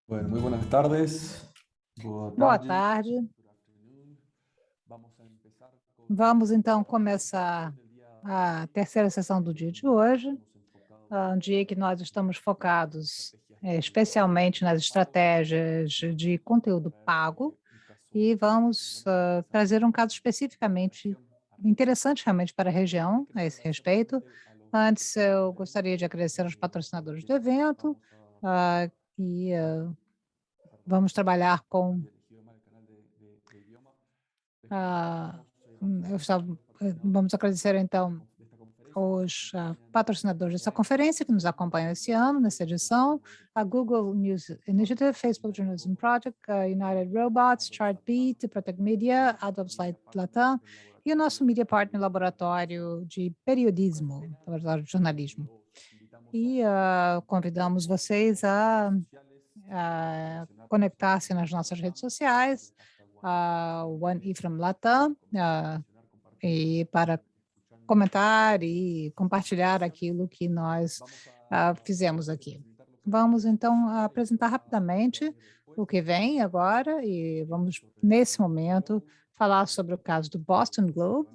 Bueno, muy buenas tardes. Boa tarde. Vamos então começar a terceira sessão do dia de hoje, um dia que nós estamos focados especialmente nas estratégias de conteúdo pago e vamos trazer um caso especificamente interessante realmente para a região a esse respeito. Antes, eu gostaria de agradecer aos patrocinadores do evento e vamos trabalhar com vamos agradecer então os patrocinadores dessa conferência que nos acompanham esse ano, nessa edição, a Google News Initiative, Facebook Journalism Project, a United Robots, Chartbeat, Protect Media, Adobe Slide Latam e o nosso Media Partner Laboratório de Periodismo, Laboratório de Jornalismo. E convidamos vocês a conectar-se nas nossas redes sociais, One Ifram Latam, e para comentar e compartilhar aquilo que nós fizemos aqui. Vamos, então, apresentar rapidamente o que vem agora e vamos, nesse momento, falar sobre o caso do Boston Globe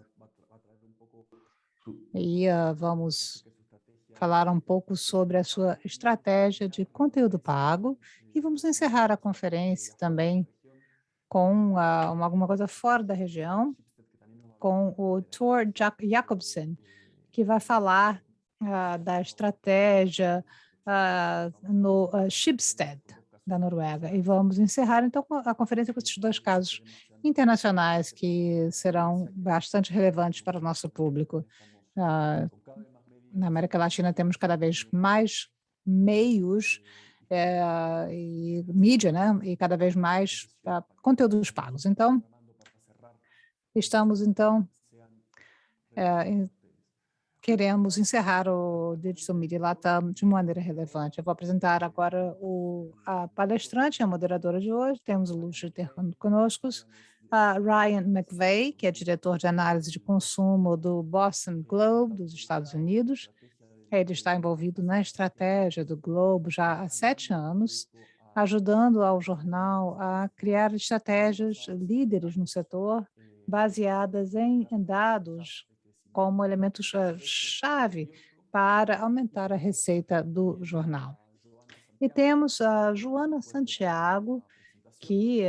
e vamos falar um pouco sobre a sua estratégia de conteúdo pago e vamos encerrar a conferência também com alguma coisa fora da região, com o Thor Jacobsen, que vai falar da estratégia no Schibsted, da Noruega. E vamos encerrar, então, a conferência com esses dois casos internacionais que serão bastante relevantes para o nosso público. Na América Latina temos cada vez mais meios e mídia, né? E cada vez mais conteúdos pagos. Então, queremos encerrar o Digital Media Latam de maneira relevante. Eu vou apresentar agora a palestrante, a moderadora de hoje. Temos o luxo de ter conosco a Ryan McVeigh, que é diretor de análise de consumo do Boston Globe, dos Estados Unidos. Ele está envolvido na estratégia do Globo já há 7 anos, ajudando ao jornal a criar estratégias líderes no setor, baseadas em dados como elementos-chave para aumentar a receita do jornal. E temos a Joana Santiago, que,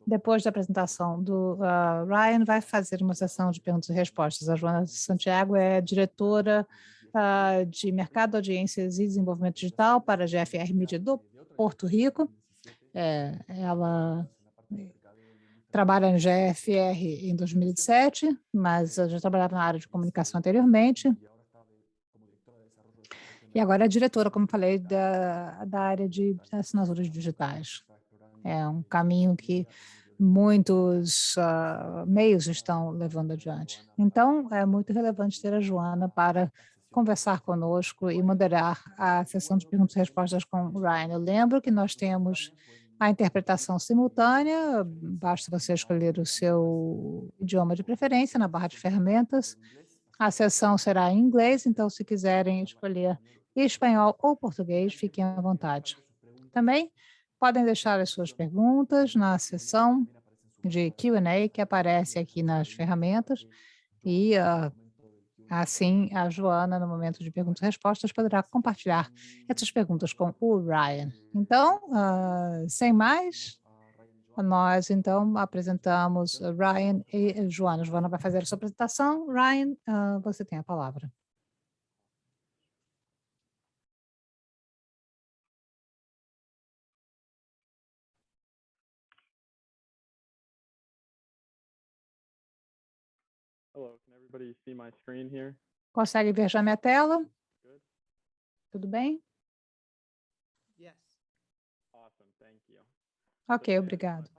depois da apresentação do Ryan, vai fazer uma sessão de perguntas e respostas. A Joana Santiago é diretora de Mercado, Audiências e Desenvolvimento Digital para a GFR Mídia do Porto Rico. Ela trabalha na GFR em 2007, mas já trabalhava na área de comunicação anteriormente. E agora é diretora, como falei, da área de assinaturas digitais. É um caminho que muitos meios estão levando adiante. Então, é muito relevante ter a Joana para conversar conosco e moderar a sessão de perguntas e respostas com o Ryan. Eu lembro que nós temos a interpretação simultânea, basta você escolher o seu idioma de preferência na barra de ferramentas. A sessão será em inglês, então se quiserem escolher espanhol ou português, fiquem à vontade. Também podem deixar as suas perguntas na seção de Q&A que aparece aqui nas ferramentas e assim a Joana, no momento de perguntas e respostas, poderá compartilhar essas perguntas com o Ryan. Então, sem mais, nós então apresentamos Ryan e Joana. Joana vai fazer a sua apresentação. Ryan, você tem a palavra. Hello, can everybody see my screen here? Consegue ver já minha tela? Tudo bem? Yes. Awesome, thank you. Ok, obrigado.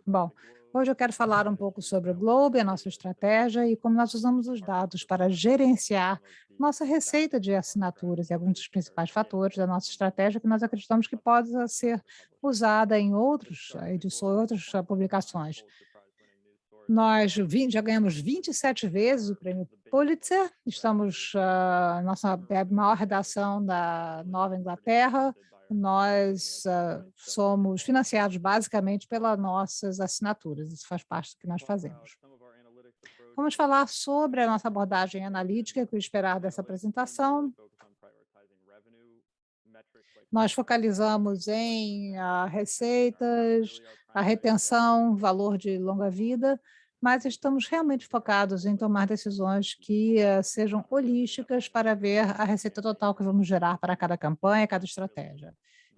Bom, hoje eu quero falar um pouco sobre o Globo, a nossa estratégia e como nós usamos os dados para gerenciar nossa receita de assinaturas e alguns dos principais fatores da nossa estratégia que nós acreditamos que pode ser usada em outras edições, outras publicações. Nós já ganhamos 27 vezes o prêmio Pulitzer, estamos, nossa maior redação da Nova Inglaterra, nós somos financiados basicamente pelas nossas assinaturas, isso faz parte do que nós fazemos. Vamos falar sobre a nossa abordagem analítica, o que esperar dessa apresentação. Nós focalizamos em receitas, a retenção, valor de longa vida, mas estamos realmente focados em tomar decisões que sejam holísticas para ver a receita total que vamos gerar para cada campanha, cada estratégia.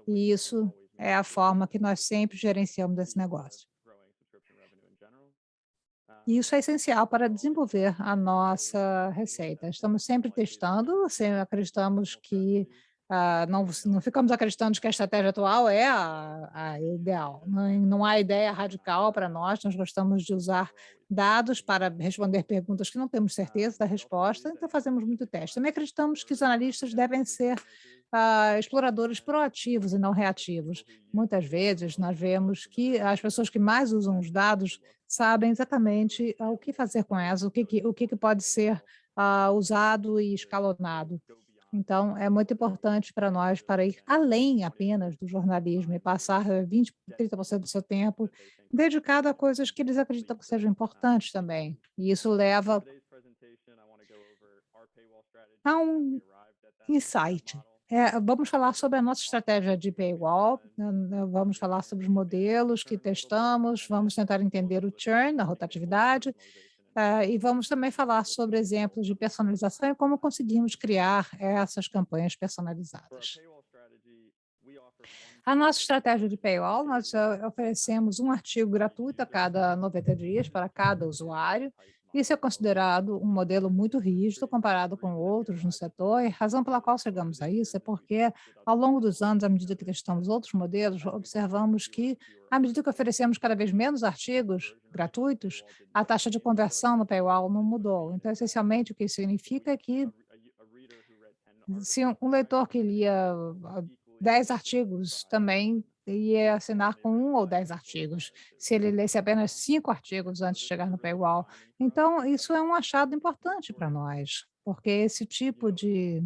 E isso é a forma que nós sempre gerenciamos esse negócio. E isso é essencial para desenvolver a nossa receita. Estamos sempre testando, sempre acreditamos que não ficamos acreditando que a estratégia atual é a ideal. Não há ideia radical para nós, nós gostamos de usar dados para responder perguntas que não temos certeza da resposta, então fazemos muito teste. Também acreditamos que os analistas devem ser exploradores proativos e não reativos. Muitas vezes nós vemos que as pessoas que mais usam os dados sabem exatamente o que fazer com elas, o que pode ser usado e escalonado. Então, é muito importante para nós para ir além apenas do jornalismo e passar 20, 30% do seu tempo dedicado a coisas que eles acreditam que sejam importantes também. E isso leva a um insight. Vamos falar sobre a nossa estratégia de paywall, vamos falar sobre os modelos que testamos, vamos tentar entender o churn, a rotatividade, e vamos também falar sobre exemplos de personalização e como conseguimos criar essas campanhas personalizadas. A nossa estratégia de paywall, nós oferecemos um artigo gratuito a cada 90 dias para cada usuário. Isso é considerado um modelo muito rígido comparado com outros no setor, e a razão pela qual chegamos a isso é porque, ao longo dos anos, à medida que testamos outros modelos, observamos que, à medida que oferecemos cada vez menos artigos gratuitos, a taxa de conversão no paywall não mudou. Então, essencialmente, o que isso significa é que, se um leitor que lia 10 artigos também ia assinar com 1 ou 10 artigos, se ele lesse apenas 5 artigos antes de chegar no paywall. Então, isso é um achado importante para nós, porque esse tipo de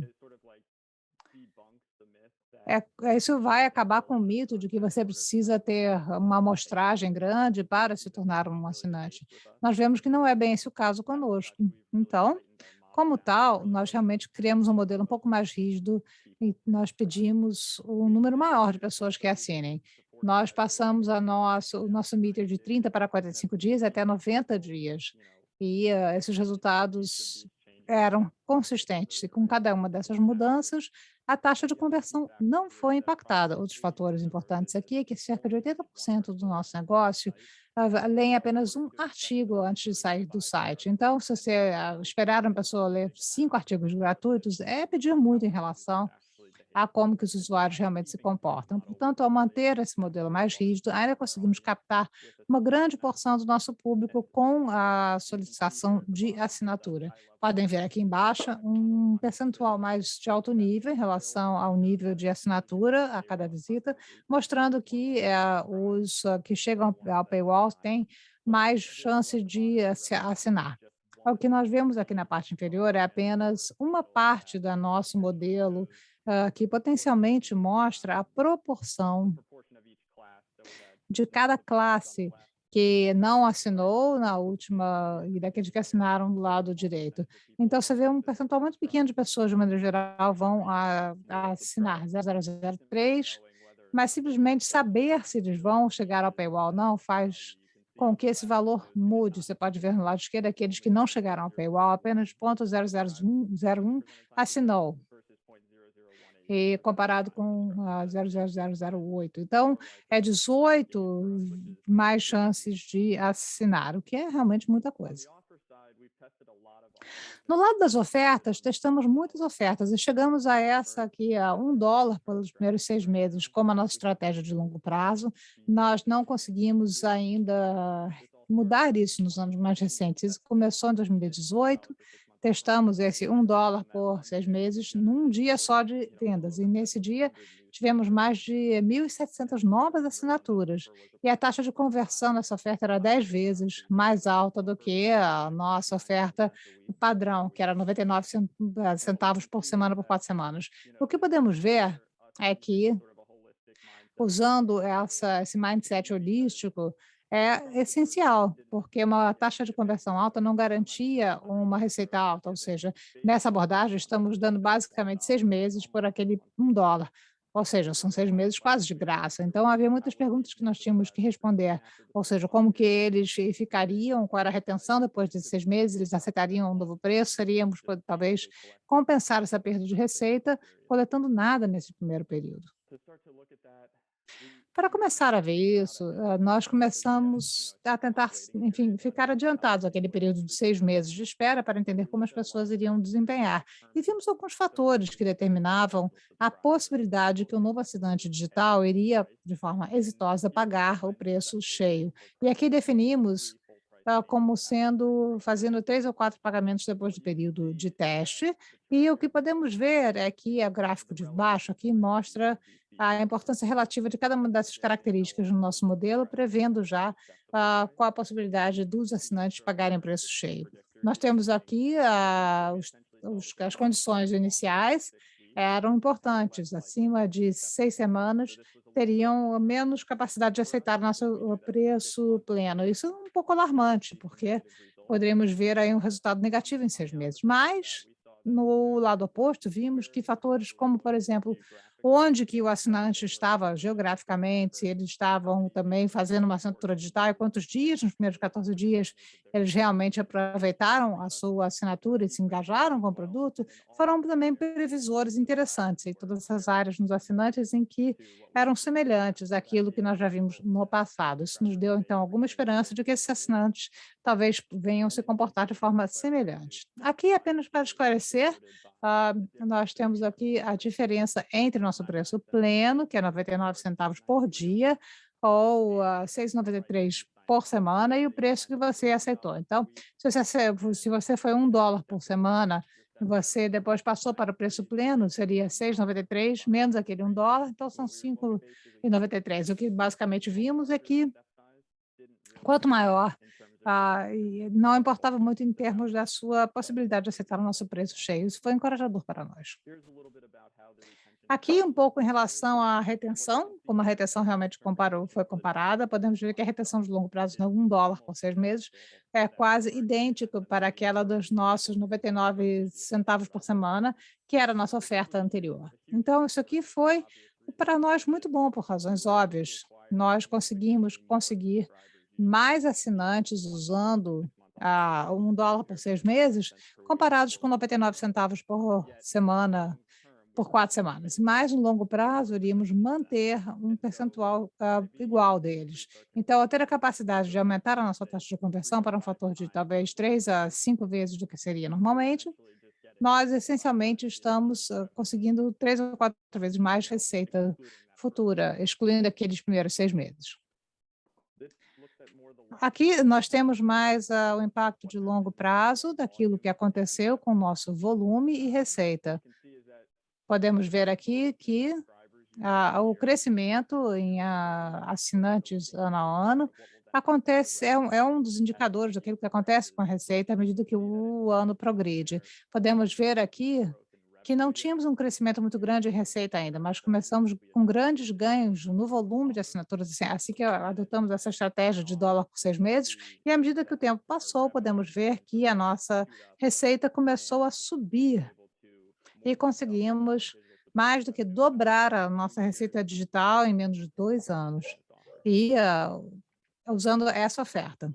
isso vai acabar com o mito de que você precisa ter uma amostragem grande para se tornar um assinante. Nós vemos que não é bem esse o caso conosco. Então, como tal, nós realmente criamos um modelo um pouco mais rígido e nós pedimos um número maior de pessoas que assinem. Nós passamos o nosso meter de 30 para 45 dias até 90 dias. E esses resultados eram consistentes. E com cada uma dessas mudanças, a taxa de conversão não foi impactada. Outros fatores importantes aqui é que cerca de 80% do nosso negócio leem apenas um artigo antes de sair do site. Então, se você esperar uma pessoa ler 5 artigos gratuitos, é pedir muito em relação a como que os usuários realmente se comportam. Portanto, ao manter esse modelo mais rígido, ainda conseguimos captar uma grande porção do nosso público com a solicitação de assinatura. Podem ver aqui embaixo um percentual mais de alto nível em relação ao nível de assinatura a cada visita, mostrando que os que chegam ao paywall têm mais chance de assinar. O que nós vemos aqui na parte inferior é apenas uma parte do nosso modelo que potencialmente mostra a proporção de cada classe que não assinou na última e daqueles que assinaram do lado direito. Então, você vê um percentual muito pequeno de pessoas, de maneira geral, vão assinar 0003, mas simplesmente saber se eles vão chegar ao paywall ou não faz com que esse valor mude. Você pode ver no lado esquerdo aqueles que não chegaram ao paywall, apenas 0,001 assinou, e comparado com a 0,0008. Então, é 18 mais chances de assinar, o que é realmente muita coisa. No lado das ofertas, testamos muitas ofertas e chegamos a essa aqui, a $1 pelos primeiros 6 meses, como a nossa estratégia de longo prazo. Nós não conseguimos ainda mudar isso nos anos mais recentes. Isso começou em 2018, testamos esse $1 por 6 meses num dia só de vendas. E nesse dia tivemos mais de 1.700 novas assinaturas. E a taxa de conversão nessa oferta era 10 vezes mais alta do que a nossa oferta padrão, que era 99 centavos por semana por 4 semanas. O que podemos ver é que usando esse mindset holístico é essencial, porque uma taxa de conversão alta não garantia uma receita alta, ou seja, nessa abordagem estamos dando basicamente 6 meses por aquele $1, ou seja, são 6 meses quase de graça. Então havia muitas perguntas que nós tínhamos que responder, ou seja, como que eles ficariam, qual era a retenção depois de 6 meses, eles aceitariam um novo preço, seríamos talvez compensar essa perda de receita coletando nada nesse primeiro período. Para começar a ver isso, nós começamos a tentar, enfim, ficar adiantados aquele período de 6 meses de espera para entender como as pessoas iriam desempenhar. E vimos alguns fatores que determinavam a possibilidade que o novo assinante digital iria, de forma exitosa, pagar o preço cheio. E aqui definimos como sendo, fazendo 3 ou 4 pagamentos depois do período de teste. E o que podemos ver é que o gráfico de baixo aqui mostra a importância relativa de cada uma dessas características no nosso modelo, prevendo já qual a possibilidade dos assinantes pagarem preço cheio. Nós temos aqui as condições iniciais eram importantes, acima de 6 semanas teriam menos capacidade de aceitar nosso preço pleno. Isso é um pouco alarmante, porque poderíamos ver aí um resultado negativo em 6 meses. Mas, no lado oposto, vimos que fatores como, por exemplo, onde que o assinante estava geograficamente, se eles estavam também fazendo uma assinatura digital, e quantos dias, nos primeiros 14 dias, eles realmente aproveitaram a sua assinatura e se engajaram com o produto, foram também previsores interessantes em todas essas áreas nos assinantes em que eram semelhantes àquilo que nós já vimos no passado. Isso nos deu, então, alguma esperança de que esses assinantes talvez venham se comportar de forma semelhante. Aqui, apenas para esclarecer, nós temos aqui a diferença entre nosso preço pleno, que é 99 centavos por dia, ou 6,93 por semana, e o preço que você aceitou. Então, se você foi $1 por semana, você depois passou para o preço pleno, seria 6,93 menos aquele $1, então são 5,93. O que basicamente vimos é que quanto maior, e não importava muito em termos da sua possibilidade de aceitar o nosso preço cheio. Isso foi encorajador para nós. Aqui um pouco em relação à retenção, como a retenção realmente foi comparada, podemos ver que a retenção de longo prazo de $1 por 6 meses é quase idêntica para aquela dos nossos 99 centavos por semana, que era a nossa oferta anterior. Então, isso aqui foi para nós muito bom por razões óbvias. Nós conseguimos conseguir mais assinantes usando $1 por 6 meses, comparados com 99 centavos por semana por 4 semanas. Mas, no longo prazo, iríamos manter um percentual igual deles. Então, ao ter a capacidade de aumentar a nossa taxa de conversão para um fator de talvez 3 a 5 vezes do que seria normalmente, nós essencialmente estamos conseguindo 3 ou 4 vezes mais receita futura, excluindo aqueles primeiros 6 meses. Aqui nós temos mais o impacto de longo prazo daquilo que aconteceu com o nosso volume e receita. Podemos ver aqui que o crescimento em assinantes ano a ano acontece, é um dos indicadores daquilo que acontece com a receita à medida que o ano progride. Podemos ver aqui que não tínhamos um crescimento muito grande em receita ainda, mas começamos com grandes ganhos no volume de assinaturas, assim que adotamos essa estratégia de $1 por 6 meses, e à medida que o tempo passou, podemos ver que a nossa receita começou a subir e conseguimos mais do que dobrar a nossa receita digital em menos de 2 anos, e usando essa oferta.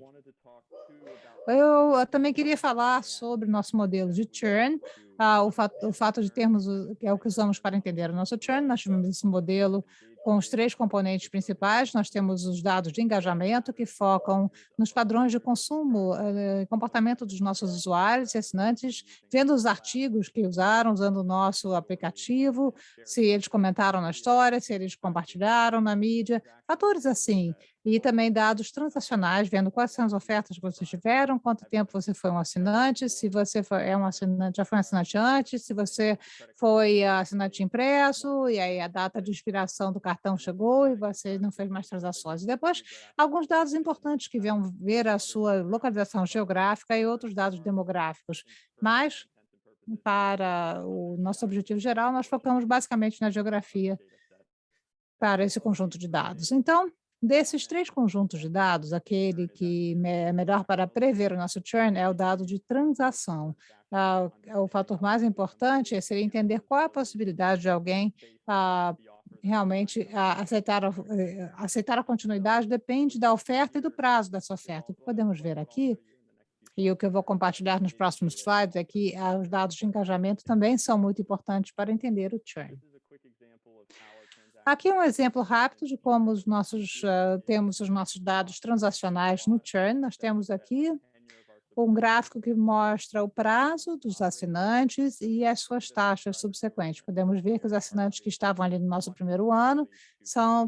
Eu também queria falar sobre o nosso modelo de churn, o fato de termos, que é o que usamos para entender o nosso churn, nós tivemos esse modelo com os 3 componentes principais, nós temos os dados de engajamento, que focam nos padrões de consumo, comportamento dos nossos usuários e assinantes, vendo os artigos que usaram, usando o nosso aplicativo, se eles comentaram na história, se eles compartilharam na mídia, fatores assim. E também dados transacionais, vendo quais são as ofertas que vocês tiveram, quanto tempo você foi um assinante, se você é um assinante, já foi um assinante antes, se você foi assinante impresso, e aí a data de expiração do cartão chegou e você não fez mais transações. E depois, alguns dados importantes que vão ver a sua localização geográfica e outros dados demográficos. Mas, para o nosso objetivo geral, nós focamos basicamente na geografia para esse conjunto de dados. Então, desses 3 conjuntos de dados, aquele que é melhor para prever o nosso churn é o dado de transação. O fator mais importante seria entender qual é a possibilidade de alguém realmente aceitar a continuidade depende da oferta e do prazo dessa oferta. O que podemos ver aqui, e o que eu vou compartilhar nos próximos slides, é que os dados de engajamento também são muito importantes para entender o churn. Aqui um exemplo rápido de como temos os nossos dados transacionais no churn. Nós temos aqui um gráfico que mostra o prazo dos assinantes e as suas taxas subsequentes. Podemos ver que os assinantes que estavam ali no nosso primeiro ano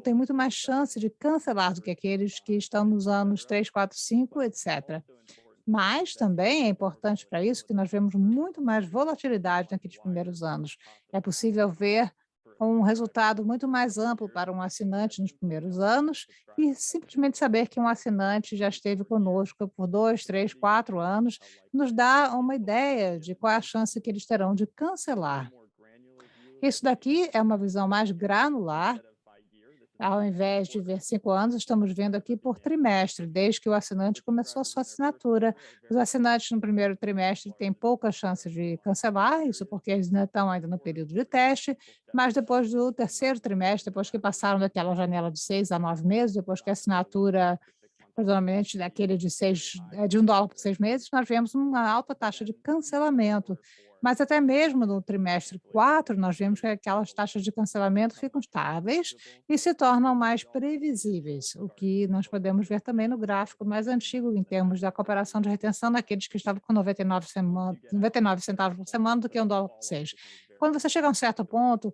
têm muito mais chance de cancelar do que aqueles que estão nos anos 3, 4, 5, etc. Mas também é importante para isso que nós vemos muito mais volatilidade naqueles primeiros anos. É possível ver um resultado muito mais amplo para um assinante nos primeiros anos e simplesmente saber que um assinante já esteve conosco por 2, 3, 4 anos nos dá uma ideia de qual é a chance que eles terão de cancelar. Isso daqui é uma visão mais granular. Ao invés de ver 5 anos, estamos vendo aqui por trimestre, desde que o assinante começou a sua assinatura. Os assinantes no primeiro trimestre têm pouca chance de cancelar, isso porque eles ainda estão no período de teste, mas depois do terceiro trimestre, depois que passaram daquela janela de 6 a 9 meses, depois que a assinatura, predominantemente daquele de $1 por 6 meses, nós vemos uma alta taxa de cancelamento. Mas até mesmo no trimestre 4, nós vemos que aquelas taxas de cancelamento ficam estáveis e se tornam mais previsíveis, o que nós podemos ver também no gráfico mais antigo, em termos da comparação de retenção daqueles que estavam com 99 centavos por semana do que $1 por 6. Quando você chega a um certo ponto,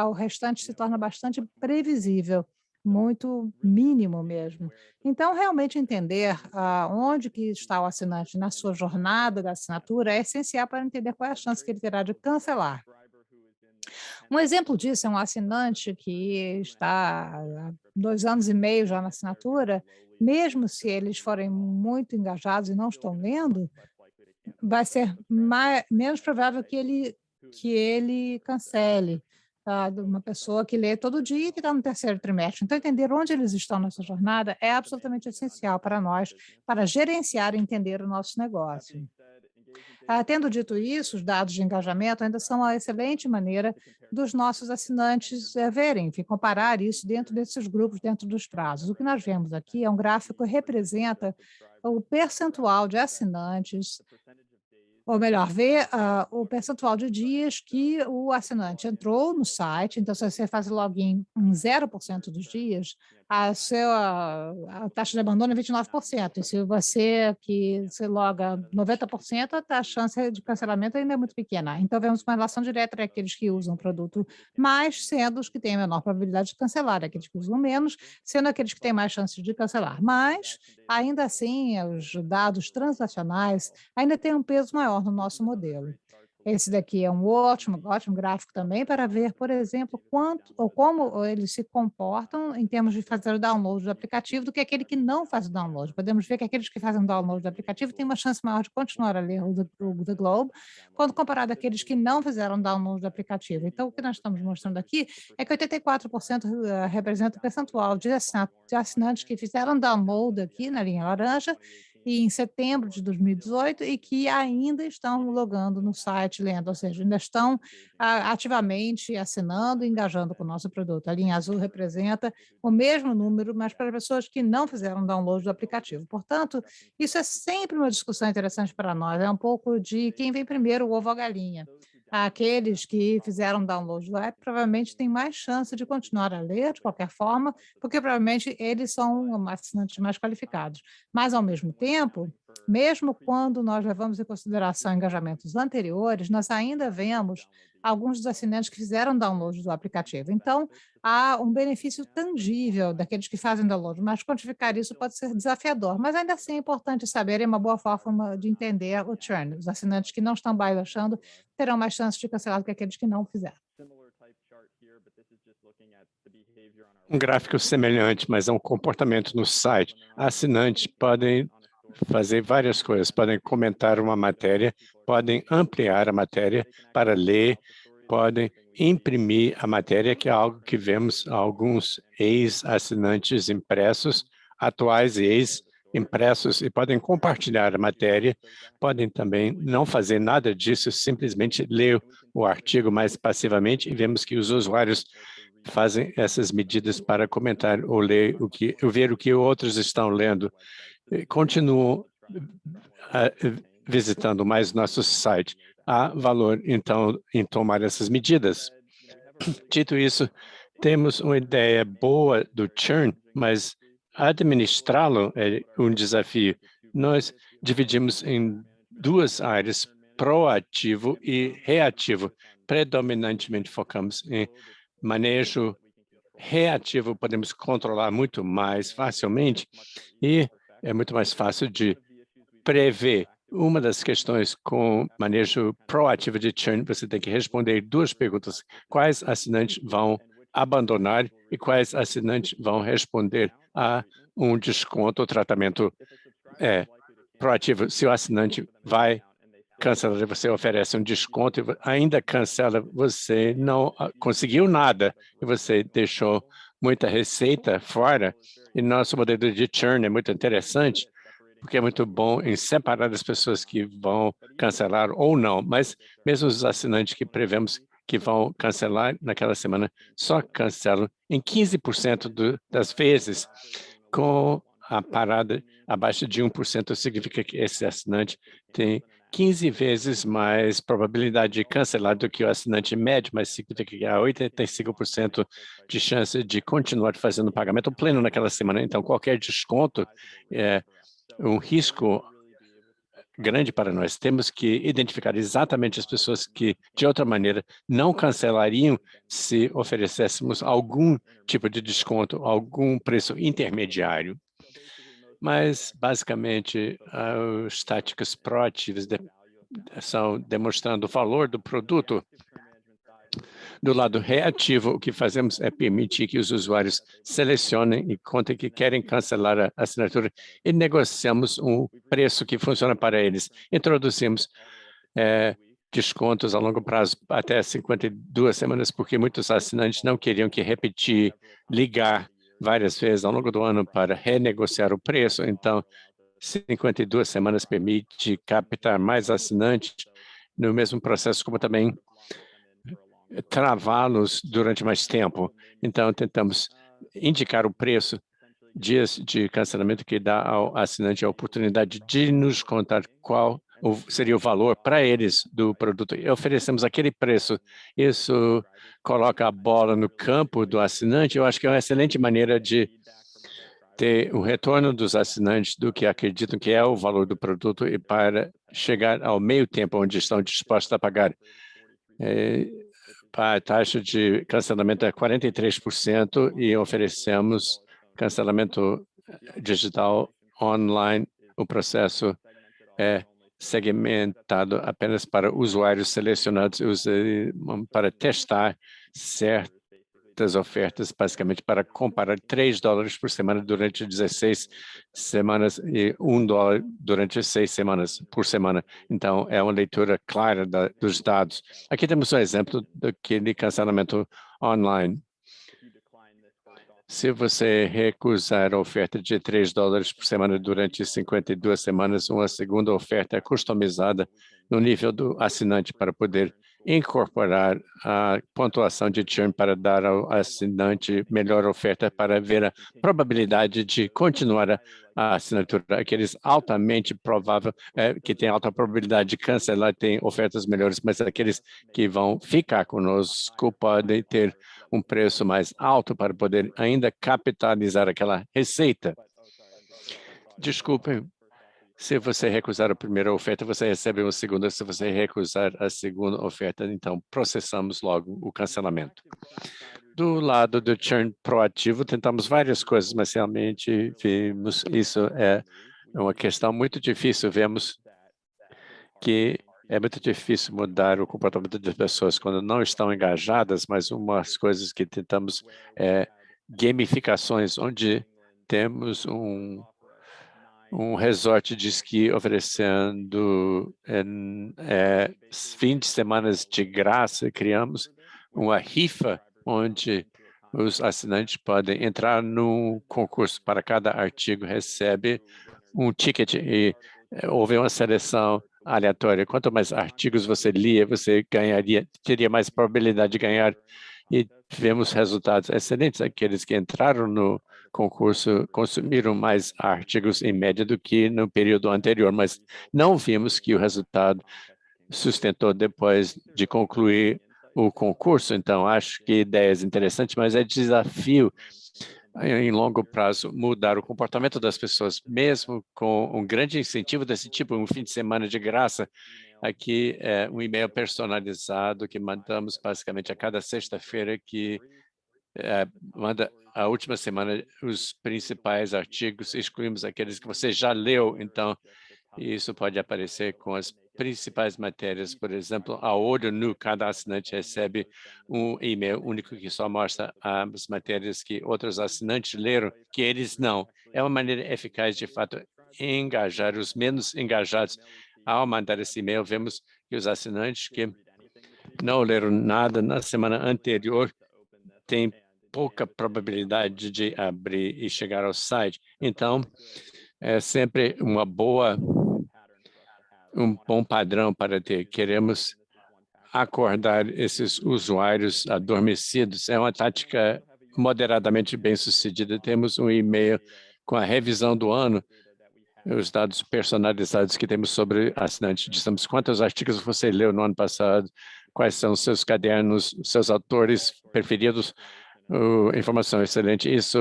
o restante se torna bastante previsível, muito mínimo mesmo. Então, realmente entender onde que está o assinante na sua jornada da assinatura é essencial para entender qual é a chance que ele terá de cancelar. Um exemplo disso é um assinante que está há 2 anos e meio já na assinatura, mesmo se eles forem muito engajados e não estão lendo, vai ser menos provável que ele cancele. De uma pessoa que lê todo dia e que está no terceiro trimestre. Então, entender onde eles estão nessa jornada é absolutamente essencial para nós, para gerenciar e entender o nosso negócio. Tendo dito isso, os dados de engajamento ainda são uma excelente maneira dos nossos assinantes verem, enfim, comparar isso dentro desses grupos, dentro dos prazos. O que nós vemos aqui é um gráfico que representa o percentual de assinantes, ou melhor, ver o percentual de dias que o assinante entrou no site. Então, se você faz login em 0% dos dias, a taxa de abandono é 29%. E se você loga 90%, a chance de cancelamento ainda é muito pequena. Então, vemos uma relação direta entre aqueles que usam o produto mais, sendo os que têm a menor probabilidade de cancelar, aqueles que usam menos, sendo aqueles que têm mais chances de cancelar. Mas, ainda assim, os dados transacionais ainda têm um peso maior no nosso modelo. Esse daqui é um ótimo gráfico também para ver, por exemplo, como eles se comportam em termos de fazer o download do aplicativo do que aquele que não faz o download. Podemos ver que aqueles que fazem o download do aplicativo têm uma chance maior de continuar a ler o The Globe, quando comparado àqueles que não fizeram download do aplicativo. Então, o que nós estamos mostrando aqui é que 84% representa o percentual de assinantes que fizeram download aqui na linha laranja, e em setembro de 2018, e que ainda estão logando no site, lendo, ou seja, ainda estão ativamente assinando e engajando com o nosso produto. A linha azul representa o mesmo número, mas para pessoas que não fizeram download do aplicativo. Portanto, isso é sempre uma discussão interessante para nós, é um pouco de quem vem primeiro, o ovo ou a galinha. Aqueles que fizeram download do app provavelmente têm mais chance de continuar a ler de qualquer forma, porque provavelmente eles são assinantes mais qualificados. Mas, ao mesmo tempo, mesmo quando nós levamos em consideração engajamentos anteriores, nós ainda vemos alguns dos assinantes que fizeram download do aplicativo. Então, há um benefício tangível daqueles que fazem download, mas quantificar isso pode ser desafiador. Mas ainda assim é importante saber, é uma boa forma de entender o churn. Os assinantes que não estão baixando terão mais chances de cancelar do que aqueles que não fizeram. Um gráfico semelhante, mas é um comportamento no site. Assinantes podem fazer várias coisas, podem comentar uma matéria, podem ampliar a matéria para ler, podem imprimir a matéria, que é algo que vemos alguns ex-assinantes impressos, atuais e ex-impressos, e podem compartilhar a matéria, podem também não fazer nada disso, simplesmente ler o artigo mais passivamente, e vemos que os usuários fazem essas medidas para comentar ou ler ver o que outros estão lendo. Continuam visitando mais nosso site. Há valor, então, em tomar essas medidas. Dito isso, temos uma ideia boa do churn, mas administrá-lo é um desafio. Nós dividimos em duas áreas, proativo e reativo. Predominantemente focamos em manejo reativo, podemos controlar muito mais facilmente e é muito mais fácil de prever. Uma das questões com manejo proativo de churn, você tem que responder duas perguntas. Quais assinantes vão abandonar e quais assinantes vão responder a um desconto ou tratamento proativo? Se o assinante vai cancelar, você oferece um desconto e ainda cancela, você não conseguiu nada e você deixou muita receita fora. E nosso modelo de churn é muito interessante, porque é muito bom em separar as pessoas que vão cancelar ou não, mas mesmo os assinantes que prevemos que vão cancelar naquela semana, só cancelam em 15% das vezes. Com a parada abaixo de 1%, significa que esse assinante tem 15 vezes mais probabilidade de cancelar do que o assinante médio, mas significa que há 85% de chance de continuar fazendo o pagamento pleno naquela semana. Então, qualquer desconto é um risco grande para nós. Temos que identificar exatamente as pessoas que, de outra maneira, não cancelariam se oferecêssemos algum tipo de desconto, algum preço intermediário. Mas, basicamente, os táticas proativas são demonstrando o valor do produto. Do lado reativo, o que fazemos é permitir que os usuários selecionem e contem que querem cancelar a assinatura e negociamos um preço que funciona para eles. Introduzimos descontos a longo prazo até 52 semanas, porque muitos assinantes não queriam que ligar várias vezes ao longo do ano para renegociar o preço. Então, 52 semanas permite captar mais assinantes no mesmo processo, como também travá-los durante mais tempo. Então, tentamos indicar o preço, dias de cancelamento, que dá ao assinante a oportunidade de nos contar qual seria o valor para eles do produto. E oferecemos aquele preço. Isso coloca a bola no campo do assinante. Eu acho que é uma excelente maneira de ter o retorno dos assinantes do que acreditam que é o valor do produto e para chegar ao meio tempo onde estão dispostos a pagar. A taxa de cancelamento é 43% e oferecemos cancelamento digital online. O processo é segmentado apenas para usuários selecionados para testar certas ofertas, basicamente para comparar $3 por semana durante 16 semanas e $1 durante 6 semanas por semana. Então, é uma leitura clara dos dados. Aqui temos um exemplo daquele cancelamento online. Se você recusar a oferta de $3 por semana durante 52 semanas, uma segunda oferta é customizada no nível do assinante para poder incorporar a pontuação de churn para dar ao assinante melhor oferta para ver a probabilidade de continuar a assinatura. Aqueles altamente provável, que têm alta probabilidade de cancelar, têm ofertas melhores, mas aqueles que vão ficar conosco podem ter um preço mais alto para poder ainda capitalizar aquela receita. Desculpem. Se você recusar a primeira oferta, você recebe uma segunda. Se você recusar a segunda oferta, então processamos logo o cancelamento. Do lado do churn proativo, tentamos várias coisas, mas realmente vimos isso é uma questão muito difícil. Vemos que é muito difícil mudar o comportamento das pessoas quando não estão engajadas, mas umas coisas que tentamos é gamificações, onde temos um resort de esqui oferecendo fim de semana de graça. Criamos uma rifa onde os assinantes podem entrar no concurso. Para cada artigo recebe um ticket e houve uma seleção aleatória. Quanto mais artigos você lia, você teria mais probabilidade de ganhar. E tivemos resultados excelentes. Aqueles que entraram no concurso consumiram mais artigos em média do que no período anterior, mas não vimos que o resultado sustentou depois de concluir o concurso. Então, acho que ideias interessantes, mas é desafio em longo prazo mudar o comportamento das pessoas, mesmo com um grande incentivo desse tipo, um fim de semana de graça. Aqui é um e-mail personalizado que mandamos basicamente a cada sexta-feira, que manda a última semana os principais artigos, excluímos aqueles que você já leu, então isso pode aparecer com as principais matérias. Por exemplo, a olho nu, cada assinante recebe um e-mail único que só mostra as matérias que outros assinantes leram, que eles não. É uma maneira eficaz, de fato, engajar os menos engajados. Ao mandar esse e-mail, vemos que os assinantes que não leram nada na semana anterior têm pouca probabilidade de abrir e chegar ao site. Então, é sempre um bom padrão para ter. Queremos acordar esses usuários adormecidos. É uma tática moderadamente bem-sucedida. Temos um e-mail com a revisão do ano, os dados personalizados que temos sobre assinantes. Dizemos quantos artigos você leu no ano passado, quais são os seus cadernos, seus autores preferidos. Informação excelente. Isso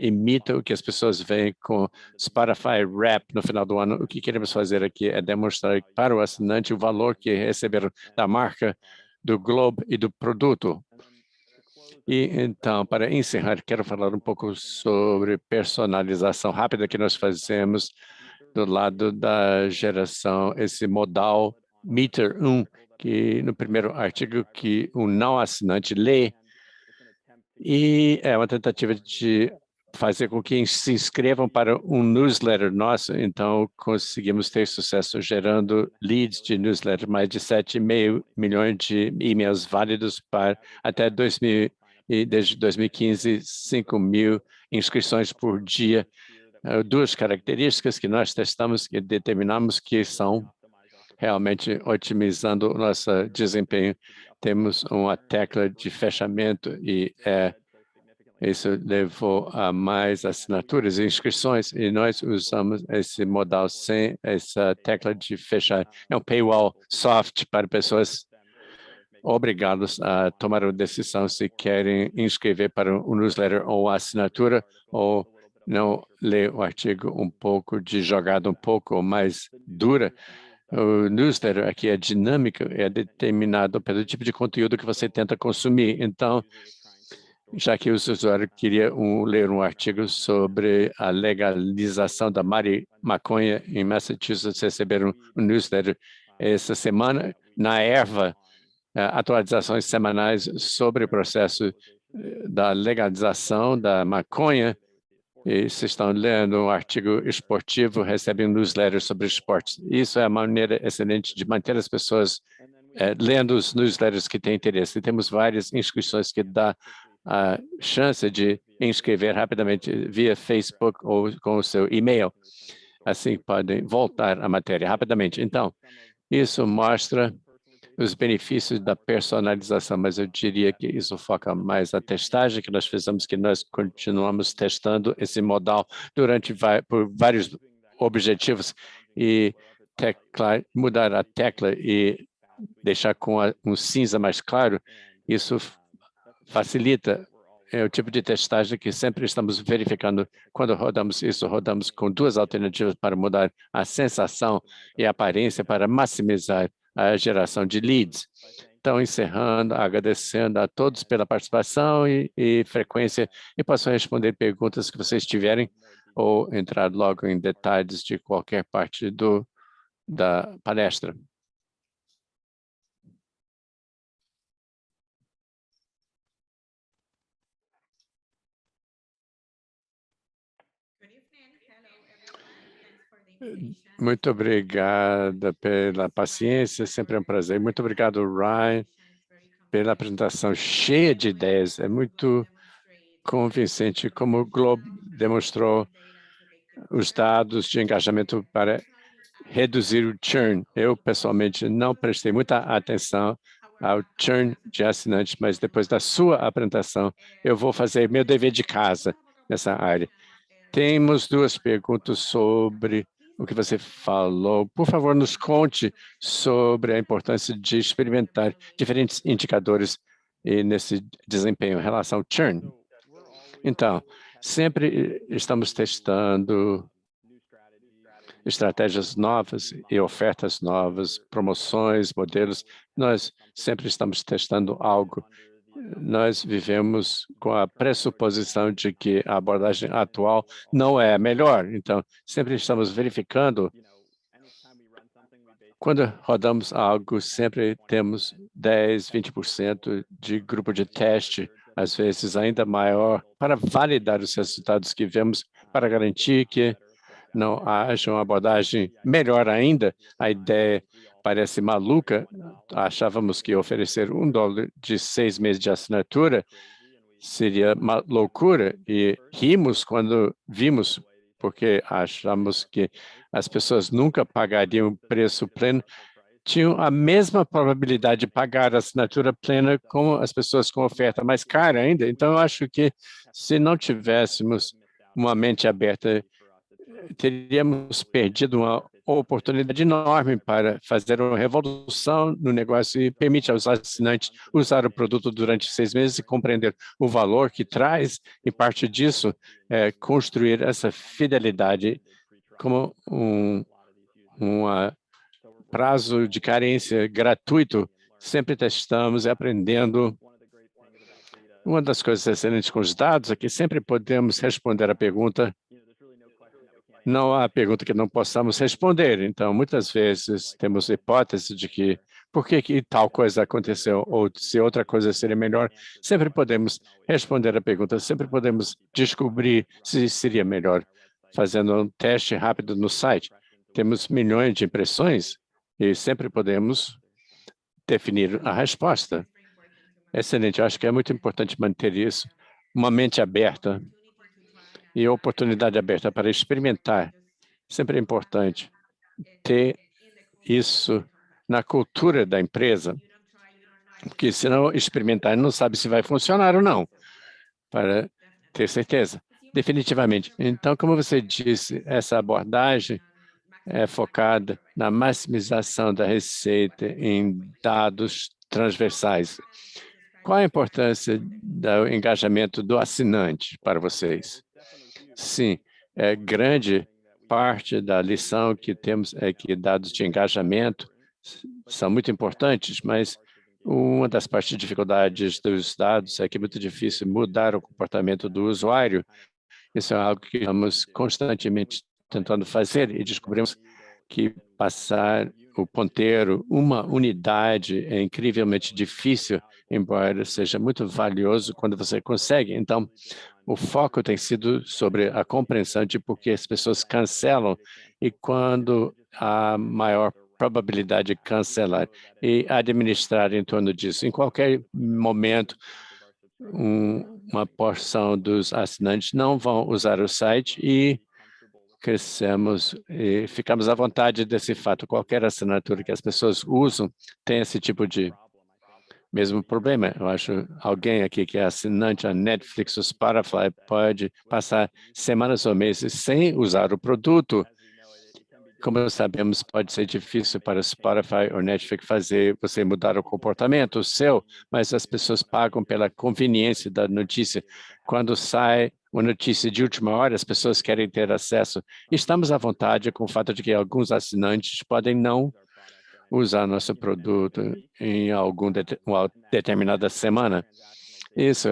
imita o que as pessoas veem com Spotify Rap no final do ano. O que queremos fazer aqui é demonstrar para o assinante o valor que receberam da marca, do Globo e do produto. E, então, para encerrar, quero falar um pouco sobre personalização rápida que nós fazemos do lado da geração, esse modal Meter 1, que no primeiro artigo que o não assinante lê, e é uma tentativa de fazer com que se inscrevam para um newsletter nosso. Então, conseguimos ter sucesso gerando leads de newsletter, mais de 7,5 milhões de e-mails válidos para até 2000, e desde 2015, 5 mil inscrições por dia. Duas características que nós testamos e determinamos que são realmente otimizando o nosso desempenho. Temos uma tecla de fechamento e isso levou a mais assinaturas e inscrições, e nós usamos esse modal sem essa tecla de fechar. É um paywall soft para pessoas obrigadas a tomar uma decisão se querem inscrever para um newsletter ou assinatura, ou não ler o artigo um pouco de jogada um pouco mais dura. O newsletter aqui é dinâmico, é determinado pelo tipo de conteúdo que você tenta consumir. Então, já que o usuário queria ler um artigo sobre a legalização da maconha em Massachusetts, receberam um newsletter essa semana, na erva, atualizações semanais sobre o processo da legalização da maconha. E se estão lendo um artigo esportivo, recebem um newsletter sobre esportes. Isso é a maneira excelente de manter as pessoas lendo os newsletters que têm interesse. E temos várias inscrições que dá a chance de inscrever rapidamente via Facebook ou com o seu e-mail. Assim, podem voltar à matéria rapidamente. Então, isso mostra os benefícios da personalização, mas eu diria que isso foca mais a testagem que nós fizemos, que nós continuamos testando esse modal por vários objetivos, e mudar a tecla e deixar com um cinza mais claro, isso facilita. É o tipo de testagem que sempre estamos verificando. Quando rodamos isso, rodamos com duas alternativas para mudar a sensação e a aparência para maximizar a geração de leads. Então, encerrando, agradecendo a todos pela participação e frequência, e posso responder perguntas que vocês tiverem ou entrar logo em detalhes de qualquer parte da palestra. Muito obrigada pela paciência, sempre é um prazer. Muito obrigado, Ryan, pela apresentação cheia de ideias. É muito convincente como o Globo demonstrou os dados de engajamento para reduzir o churn. Eu, pessoalmente, não prestei muita atenção ao churn de assinantes, mas depois da sua apresentação, eu vou fazer meu dever de casa nessa área. Temos duas perguntas sobre o que você falou. Por favor, nos conte sobre a importância de experimentar diferentes indicadores nesse desempenho em relação ao churn. Então, sempre estamos testando estratégias novas e ofertas novas, promoções, modelos. Nós sempre estamos testando algo. Nós vivemos com a pressuposição de que a abordagem atual não é a melhor. Então, sempre estamos verificando. Quando rodamos algo, sempre temos 10, 20% de grupo de teste, às vezes ainda maior, para validar os resultados que vemos, para garantir que não haja uma abordagem melhor ainda. A ideia parece maluca. Achávamos que oferecer $1 de 6 meses de assinatura seria uma loucura e rimos quando vimos, porque achamos que as pessoas nunca pagariam o preço pleno, tinham a mesma probabilidade de pagar a assinatura plena como as pessoas com oferta mais cara ainda. Então, eu acho que se não tivéssemos uma mente aberta, teríamos perdido uma oportunidade enorme para fazer uma revolução no negócio e permite aos assinantes usar o produto durante 6 meses e compreender o valor que traz, e parte disso é construir essa fidelidade como um prazo de carência gratuito. Sempre testamos e aprendendo. Uma das coisas excelentes com os dados é que sempre podemos responder a pergunta. Não há pergunta que não possamos responder. Então, muitas vezes temos hipótese de que por que tal coisa aconteceu ou se outra coisa seria melhor. Sempre podemos responder a pergunta, sempre podemos descobrir se seria melhor fazendo um teste rápido no site. Temos milhões de impressões e sempre podemos definir a resposta. Excelente, eu acho que é muito importante manter isso, uma mente aberta e oportunidade aberta para experimentar. Sempre é importante ter isso na cultura da empresa, porque se não experimentar, não sabe se vai funcionar ou não, para ter certeza. Definitivamente. Então, como você disse, essa abordagem é focada na maximização da receita em dados transversais. Qual a importância do engajamento do assinante para vocês? Sim, é grande parte da lição que temos é que dados de engajamento são muito importantes, mas uma das partes de dificuldades dos dados é que é muito difícil mudar o comportamento do usuário. Isso é algo que estamos constantemente tentando fazer e descobrimos que passar o ponteiro, uma unidade, é incrivelmente difícil, embora seja muito valioso quando você consegue. Então, o foco tem sido sobre a compreensão de por que as pessoas cancelam e quando há maior probabilidade de cancelar e administrar em torno disso. Em qualquer momento, uma porção dos assinantes não vão usar o site e crescemos e ficamos à vontade desse fato. Qualquer assinatura que as pessoas usam tem esse tipo de mesmo problema. Eu acho alguém aqui que é assinante a Netflix ou Spotify pode passar semanas ou meses sem usar o produto. Como sabemos, pode ser difícil para Spotify ou Netflix fazer você mudar o comportamento seu, mas as pessoas pagam pela conveniência da notícia. Quando sai uma notícia de última hora, as pessoas querem ter acesso. Estamos à vontade com o fato de que alguns assinantes podem não usar nosso produto em uma determinada semana. Isso,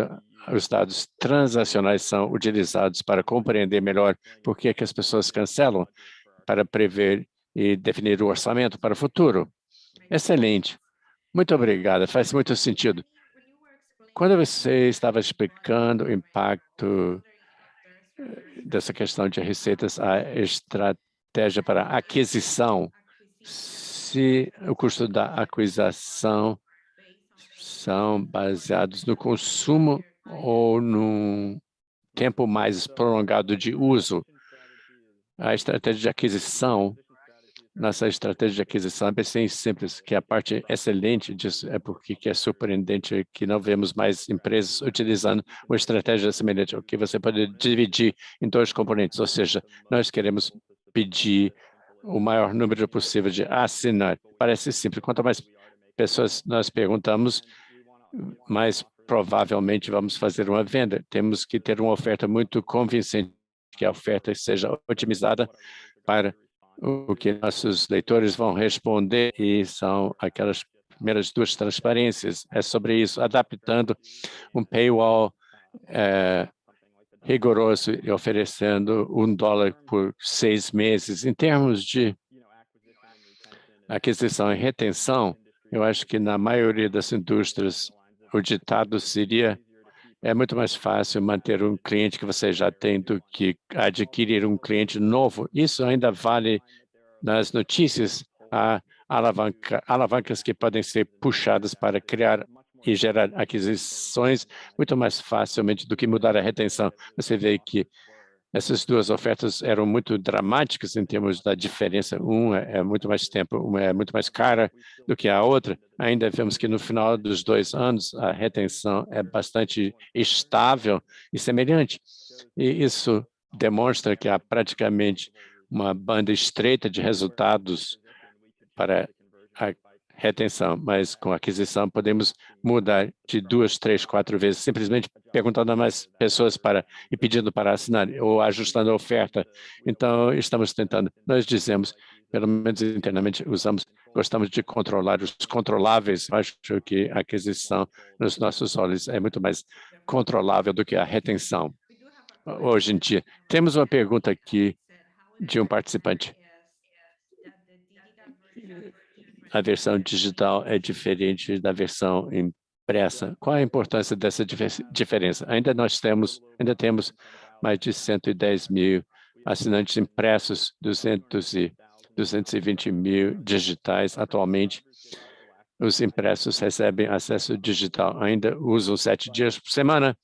os dados transacionais são utilizados para compreender melhor por que as pessoas cancelam, para prever e definir o orçamento para o futuro. Excelente. Muito obrigada, faz muito sentido. Quando você estava explicando o impacto dessa questão de receitas, a estratégia estratégia para aquisição, se o custo da aquisição são baseados no consumo ou num tempo mais prolongado de uso. A estratégia de aquisição, nossa estratégia de aquisição é bem simples, que a parte excelente disso é porque é surpreendente que não vemos mais empresas utilizando uma estratégia semelhante, o que você pode dividir em 2 componentes, ou seja, nós queremos pedir o maior número possível de assinar. Parece simples, quanto mais pessoas nós perguntamos, mais provavelmente vamos fazer uma venda. Temos que ter uma oferta muito convincente, que a oferta seja otimizada para o que nossos leitores vão responder, e são aquelas primeiras 2 transparências. É sobre isso, adaptando um paywall rigoroso e oferecendo $1 por 6 meses. Em termos de aquisição e retenção, eu acho que na maioria das indústrias o ditado seria: é muito mais fácil manter um cliente que você já tem do que adquirir um cliente novo. Isso ainda vale nas notícias. Há alavancas que podem ser puxadas para criar e gerar aquisições muito mais facilmente do que mudar a retenção. Você vê que essas 2 ofertas eram muito dramáticas em termos da diferença. Uma é muito mais tempo, uma é muito mais cara do que a outra. Ainda vemos que no final dos 2 anos a retenção é bastante estável e semelhante. E isso demonstra que há praticamente uma banda estreita de resultados para a retenção, mas com aquisição podemos mudar de 2, 3, 4 vezes, simplesmente perguntando a mais pessoas e pedindo para assinar, ou ajustando a oferta. Então, estamos tentando, nós dizemos, pelo menos internamente, gostamos de controlar os controláveis. Acho que a aquisição, nos nossos olhos, é muito mais controlável do que a retenção. Hoje em dia, temos uma pergunta aqui de um participante. A versão digital é diferente da versão impressa. Qual a importância dessa diferença? Ainda temos mais de 110 mil assinantes impressos, 220 mil digitais. Atualmente, os impressos recebem acesso digital. Ainda usam 7 dias por semana.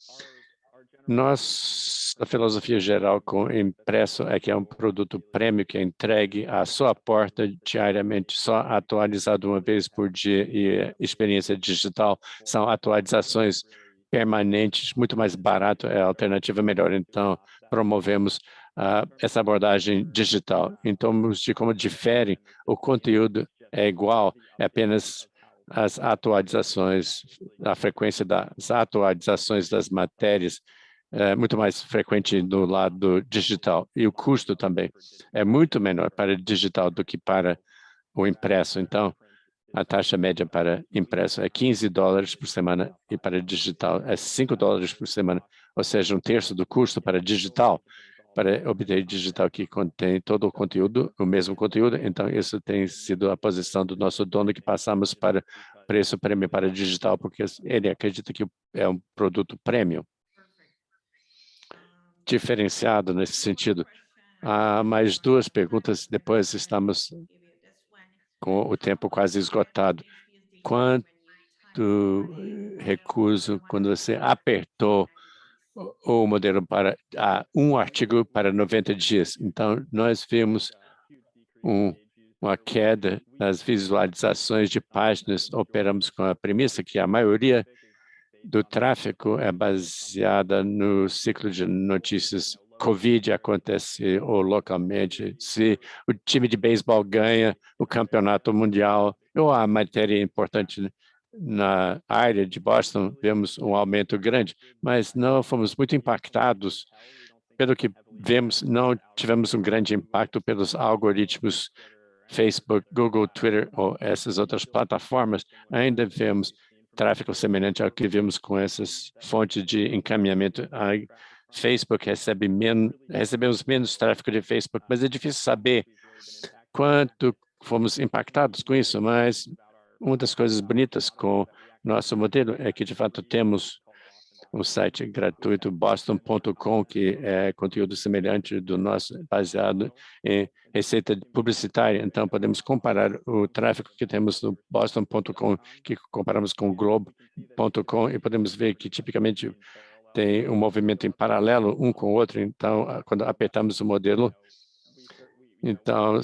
Nossa filosofia geral com impresso é que é um produto prêmio que é entregue à sua porta diariamente, só atualizado uma vez por dia, e experiência digital são atualizações permanentes, muito mais barato, é a alternativa melhor. Então, promovemos essa abordagem digital. Em termos de como difere, o conteúdo é igual, é apenas as atualizações, a frequência das atualizações das matérias é muito mais frequente no lado digital, e o custo também é muito menor para digital do que para o impresso. Então, a taxa média para impresso é $15 por semana e para digital é $5 por semana, ou seja, 1/3 do custo para digital. Para obter digital que contém todo o conteúdo, o mesmo conteúdo. Então, isso tem sido a posição do nosso dono, que passamos para preço prêmio para digital, porque ele acredita que é um produto prêmio. Diferenciado nesse sentido. Há mais 2 perguntas, depois estamos com o tempo quase esgotado. Quanto recuso quando você apertou o modelo para um artigo para 90 dias? Então, nós vimos uma queda nas visualizações de páginas. Operamos com a premissa que a maioria do tráfego é baseada no ciclo de notícias. Covid acontece ou localmente, se o time de beisebol ganha o campeonato mundial, ou a matéria importante na área de Boston, vemos um aumento grande, mas não fomos muito impactados. Pelo que vemos, não tivemos um grande impacto pelos algoritmos Facebook, Google, Twitter ou essas outras plataformas. Ainda vemos tráfego semelhante ao que vimos com essas fontes de encaminhamento. A Facebook recebemos menos tráfego de Facebook, mas é difícil saber quanto fomos impactados com isso. Mas uma das coisas bonitas com nosso modelo é que, de fato, temos um site gratuito, boston.com, que é conteúdo semelhante do nosso, baseado em receita publicitária. Então, podemos comparar o tráfego que temos no boston.com, que comparamos com o globo.com, e podemos ver que, tipicamente, tem um movimento em paralelo um com o outro. Então, quando apertamos o modelo, então,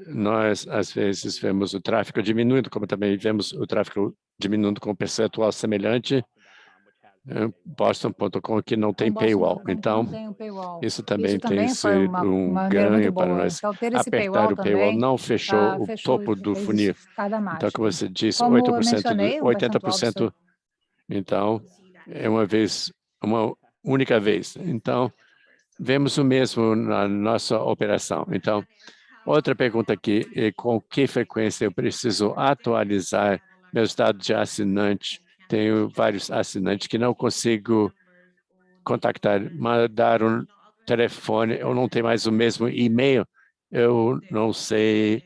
nós, às vezes, vemos o tráfego diminuindo, como também vemos o tráfego diminuindo com um percentual semelhante, Boston.com, que não tem paywall. Então, isso também tem foi sido um maneira muito ganho para boa. nós. Então, ter esse Apertar paywall o paywall também não fechou o fechou topo e do fez funil. isso ficar da Então, como mágica. você disse, Como eu 8%, mencionei, um percentual do seu 80%, então, é uma única vez. Então, vemos o mesmo na nossa operação. Então, outra pergunta aqui é com que frequência eu preciso atualizar meus dados de assinante? Tenho vários assinantes que não consigo contactar, mandar um telefone, eu não tenho mais o mesmo e-mail, eu não sei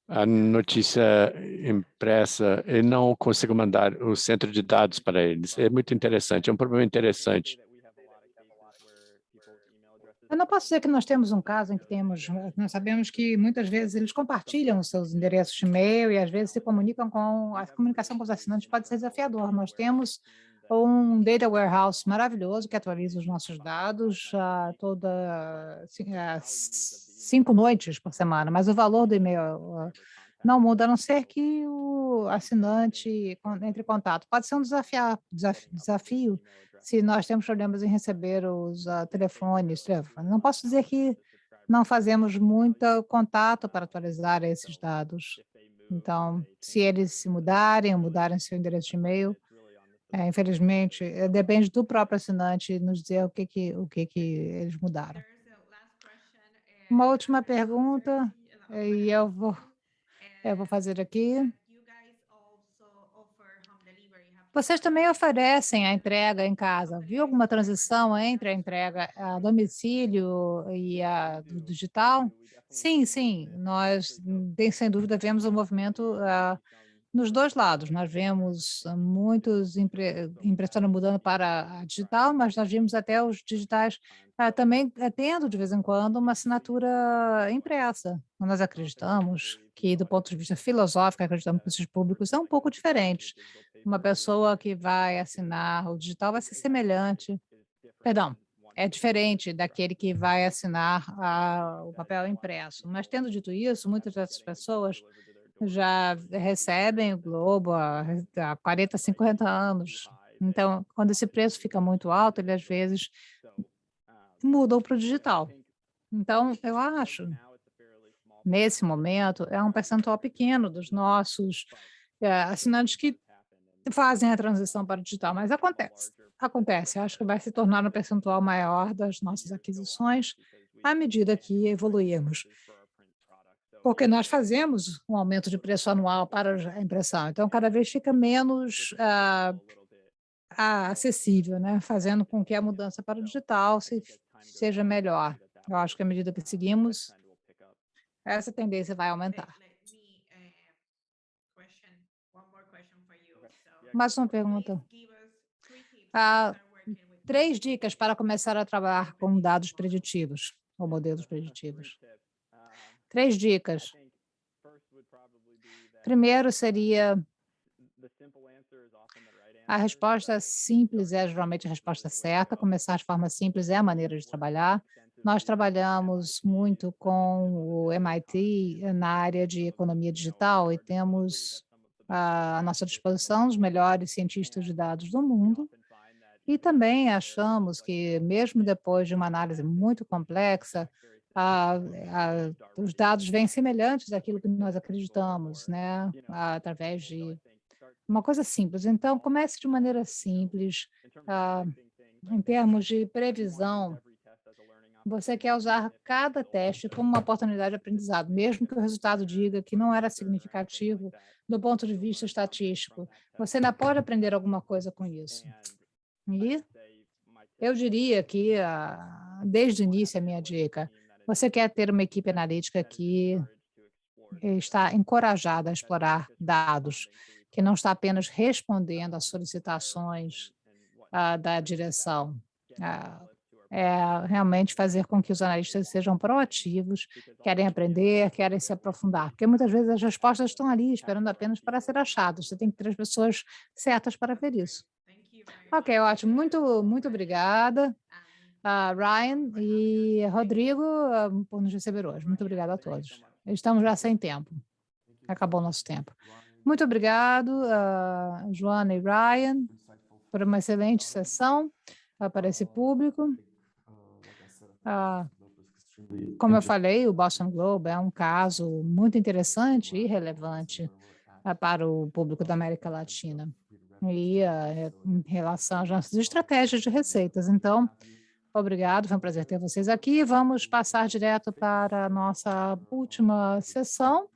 a notícia impressa, eu não consigo mandar o centro de dados para eles. É muito interessante, é um problema interessante. Eu não posso dizer que nós temos um caso em que nós sabemos que muitas vezes eles compartilham os seus endereços de e-mail e às vezes se comunicam a comunicação com os assinantes pode ser desafiador. Nós temos um data warehouse maravilhoso que atualiza os nossos dados toda 5 noites por semana, mas o valor do e-mail não muda, a não ser que o assinante entre em contato. Pode ser um desafio se nós temos problemas em receber os telefones. Não posso dizer que não fazemos muito contato para atualizar esses dados. Então, se eles se mudarem seu endereço de e-mail, infelizmente, depende do próprio assinante nos dizer o que eles mudaram. Uma última pergunta, e eu vou fazer aqui. Vocês também oferecem a entrega em casa. Viu alguma transição entre a entrega a domicílio e a do digital? Sim, sim. Nós, sem dúvida, vemos um movimento nos dois lados. Nós vemos muitos impressões mudando para a digital, mas nós vimos até os digitais também tendo, de vez em quando, uma assinatura impressa. Nós acreditamos que, do ponto de vista filosófico, acreditamos que esses públicos são um pouco diferentes. Uma pessoa que vai assinar o digital vai ser semelhante, perdão, é diferente daquele que vai assinar o papel impresso. Mas, tendo dito isso, muitas dessas pessoas já recebem o Globo há 40, 50 anos. Então, quando esse preço fica muito alto, ele às vezes mudam para o digital. Então, eu acho, nesse momento, é um percentual pequeno dos nossos assinantes que fazem a transição para o digital, mas acontece. Acho que vai se tornar um percentual maior das nossas aquisições à medida que evoluirmos, porque nós fazemos um aumento de preço anual para a impressão, então cada vez fica menos acessível, né? Fazendo com que a mudança para o digital seja melhor. Eu acho que à medida que seguimos, essa tendência vai aumentar. Mais uma pergunta. 3 dicas para começar a trabalhar com dados preditivos ou modelos preditivos. 3 dicas. Primeiro seria a resposta simples é geralmente a resposta certa. Começar de forma simples é a maneira de trabalhar. Nós trabalhamos muito com o MIT na área de economia digital e temos à nossa disposição os melhores cientistas de dados do mundo. E também achamos que, mesmo depois de uma análise muito complexa, os dados vêm semelhantes daquilo que nós acreditamos, né? Através de uma coisa simples. Então, comece de maneira simples. Em termos de previsão, você quer usar cada teste como uma oportunidade de aprendizado, mesmo que o resultado diga que não era significativo do ponto de vista estatístico. Você ainda pode aprender alguma coisa com isso. E eu diria que, desde o início, a minha dica, você quer ter uma equipe analítica que está encorajada a explorar dados, que não está apenas respondendo às solicitações da direção. É realmente fazer com que os analistas sejam proativos, querem aprender, querem se aprofundar, porque muitas vezes as respostas estão ali esperando apenas para ser achadas. Você tem que ter as pessoas certas para ver isso. Ok, ótimo. Muito obrigada, Ryan e Rodrigo, por nos receber hoje. Muito obrigada a todos. Estamos já sem tempo. Acabou o nosso tempo. Muito obrigado, Joana e Ryan, por uma excelente sessão para esse público. Como eu falei, o Boston Globe é um caso muito interessante e relevante para o público da América Latina e em relação às nossas estratégias de receitas. Então, obrigado, foi um prazer ter vocês aqui. Vamos passar direto para a nossa última sessão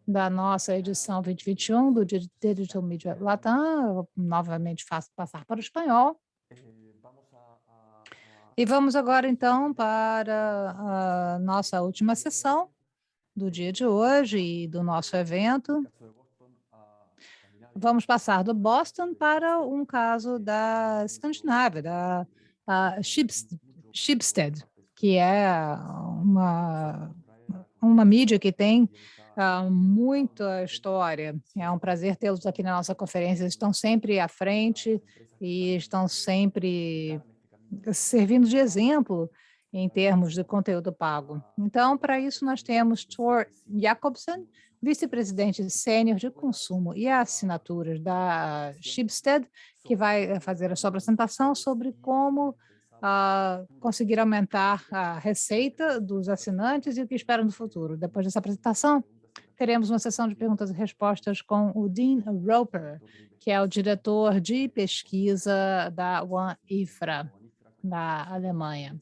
da nossa edição 2021 do Digital Media Latam. Eu novamente faço passar para o espanhol. E vamos agora, então, para a nossa última sessão do dia de hoje e do nosso evento. Vamos passar do Boston para um caso da Escandinávia, da Schibsted, que é uma mídia que tem muita história. É um prazer tê-los aqui na nossa conferência. Eles estão sempre à frente e estão sempre servindo de exemplo em termos de conteúdo pago. Então, para isso, nós temos Thor Jacobsen, vice-presidente sênior de consumo e assinaturas da Schibsted, que vai fazer a sua apresentação sobre como conseguir aumentar a receita dos assinantes e o que esperam no futuro. Depois dessa apresentação, teremos uma sessão de perguntas e respostas com o Dean Roper, que é o diretor de pesquisa da One Infra, da Alemanha.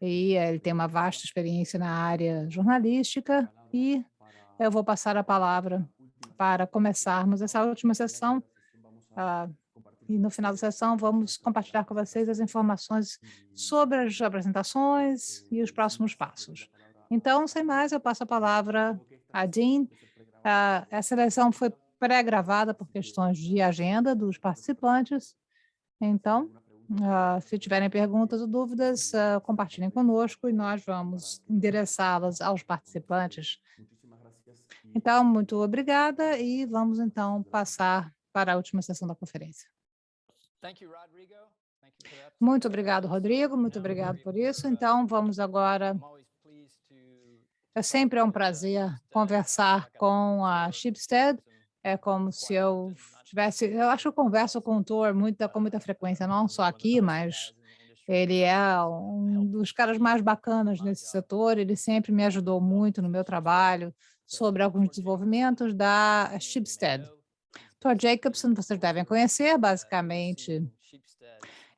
E ele tem uma vasta experiência na área jornalística e eu vou passar a palavra para começarmos essa última sessão. E no final da sessão vamos compartilhar com vocês as informações sobre as apresentações e os próximos passos. Então, sem mais, eu passo a palavra a Dean. Essa sessão foi pré-gravada por questões de agenda dos participantes. Então, se tiverem perguntas ou dúvidas, compartilhem conosco e nós vamos endereçá-las aos participantes. Então, muito obrigada e vamos então passar para a última sessão da conferência. Muito obrigado, Rodrigo, muito obrigado por isso. Então, vamos agora. Sempre é um prazer conversar com a Schibsted. É como se eu acho que eu converso com o Thor com muita frequência, não só aqui, mas ele é um dos caras mais bacanas nesse setor, ele sempre me ajudou muito no meu trabalho sobre alguns desenvolvimentos da Schibsted. Thor Jacobsen, vocês devem conhecer, basicamente,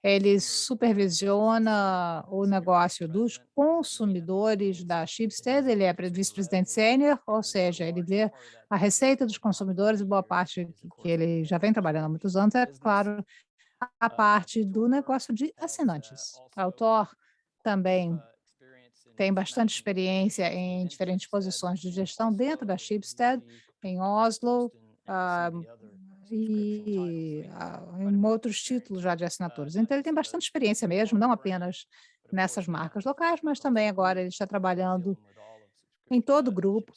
ele supervisiona o negócio dos consumidores da Schibsted, ele é vice-presidente sênior, ou seja, ele vê a receita dos consumidores e boa parte que ele já vem trabalhando há muitos anos, é claro, a parte do negócio de assinantes. O autor também tem bastante experiência em diferentes posições de gestão dentro da Schibsted, em Oslo, e em outros títulos já de assinaturas. Então, ele tem bastante experiência mesmo, não apenas nessas marcas locais, mas também agora ele está trabalhando em todo o grupo,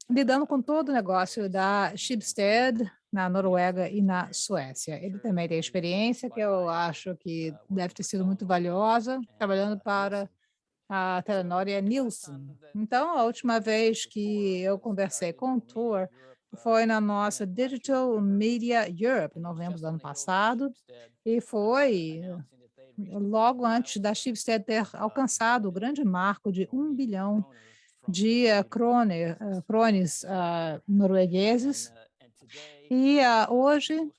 lidando com todo o negócio da Schibsted na Noruega e na Suécia. Ele também tem experiência que eu acho que deve ter sido muito valiosa, trabalhando para a Telenor e a Nielsen. Então, a última vez que eu conversei com o Thor foi na nossa Digital Media Europe, em novembro do ano passado, e foi logo antes da Schibsted ter alcançado o grande marco de 1 bilhão de krones noruegueses. E hoje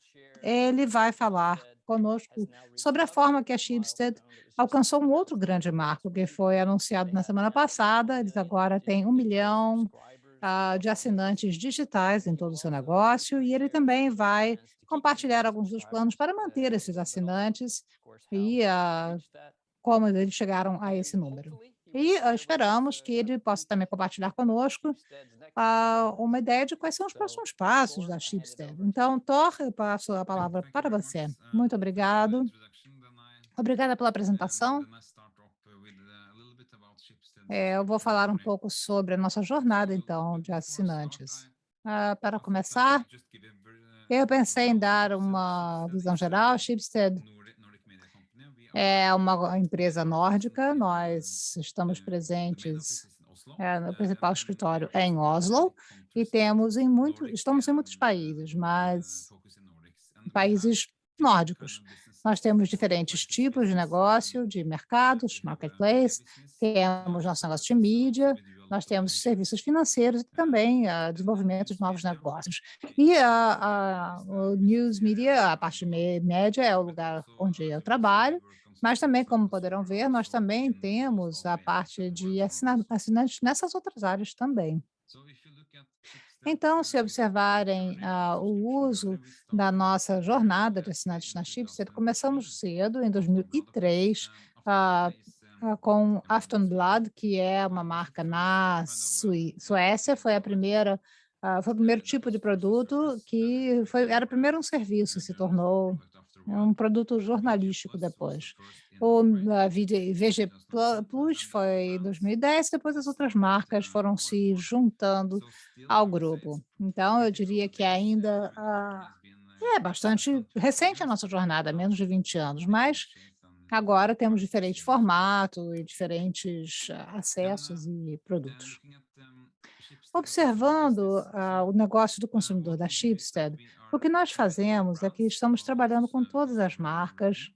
ele vai falar conosco sobre a forma que a Schibsted alcançou um outro grande marco, que foi anunciado na semana passada. Eles agora têm 1 milhão de assinantes digitais em todo o seu negócio, e ele também vai compartilhar alguns dos planos para manter esses assinantes e como eles chegaram a esse número. E esperamos que ele possa também compartilhar conosco uma ideia de quais são os próximos passos da Schibsted. Então, Thor, eu passo a palavra para você. Muito obrigado. Obrigada pela apresentação. Eu vou falar um pouco sobre a nossa jornada, então, de assinantes. Para começar, eu pensei em dar uma visão geral. A Schibsted é uma empresa nórdica, nós estamos presentes no principal escritório em Oslo e estamos em muitos países, mas países nórdicos. Nós temos diferentes tipos de negócio, de mercados, marketplace, temos nosso negócio de mídia, nós temos serviços financeiros e também desenvolvimento de novos negócios. E o News Media, a parte de média, é o lugar onde eu trabalho, mas também, como poderão ver, nós também temos a parte de assinantes nessas outras áreas também. Então, se observarem o uso da nossa jornada de assinantes na Schibsted, começamos cedo, em 2003, com Aftonblad, que é uma marca na Suécia, foi o primeiro tipo de produto que era primeiro um serviço, se tornou um produto jornalístico depois. O VG Plus foi em 2010, depois as outras marcas foram se juntando ao grupo. Então, eu diria que ainda é bastante recente a nossa jornada, menos de 20 anos, mas agora temos diferentes formatos e diferentes acessos e produtos. Observando o negócio do consumidor da Schibsted, o que nós fazemos é que estamos trabalhando com todas as marcas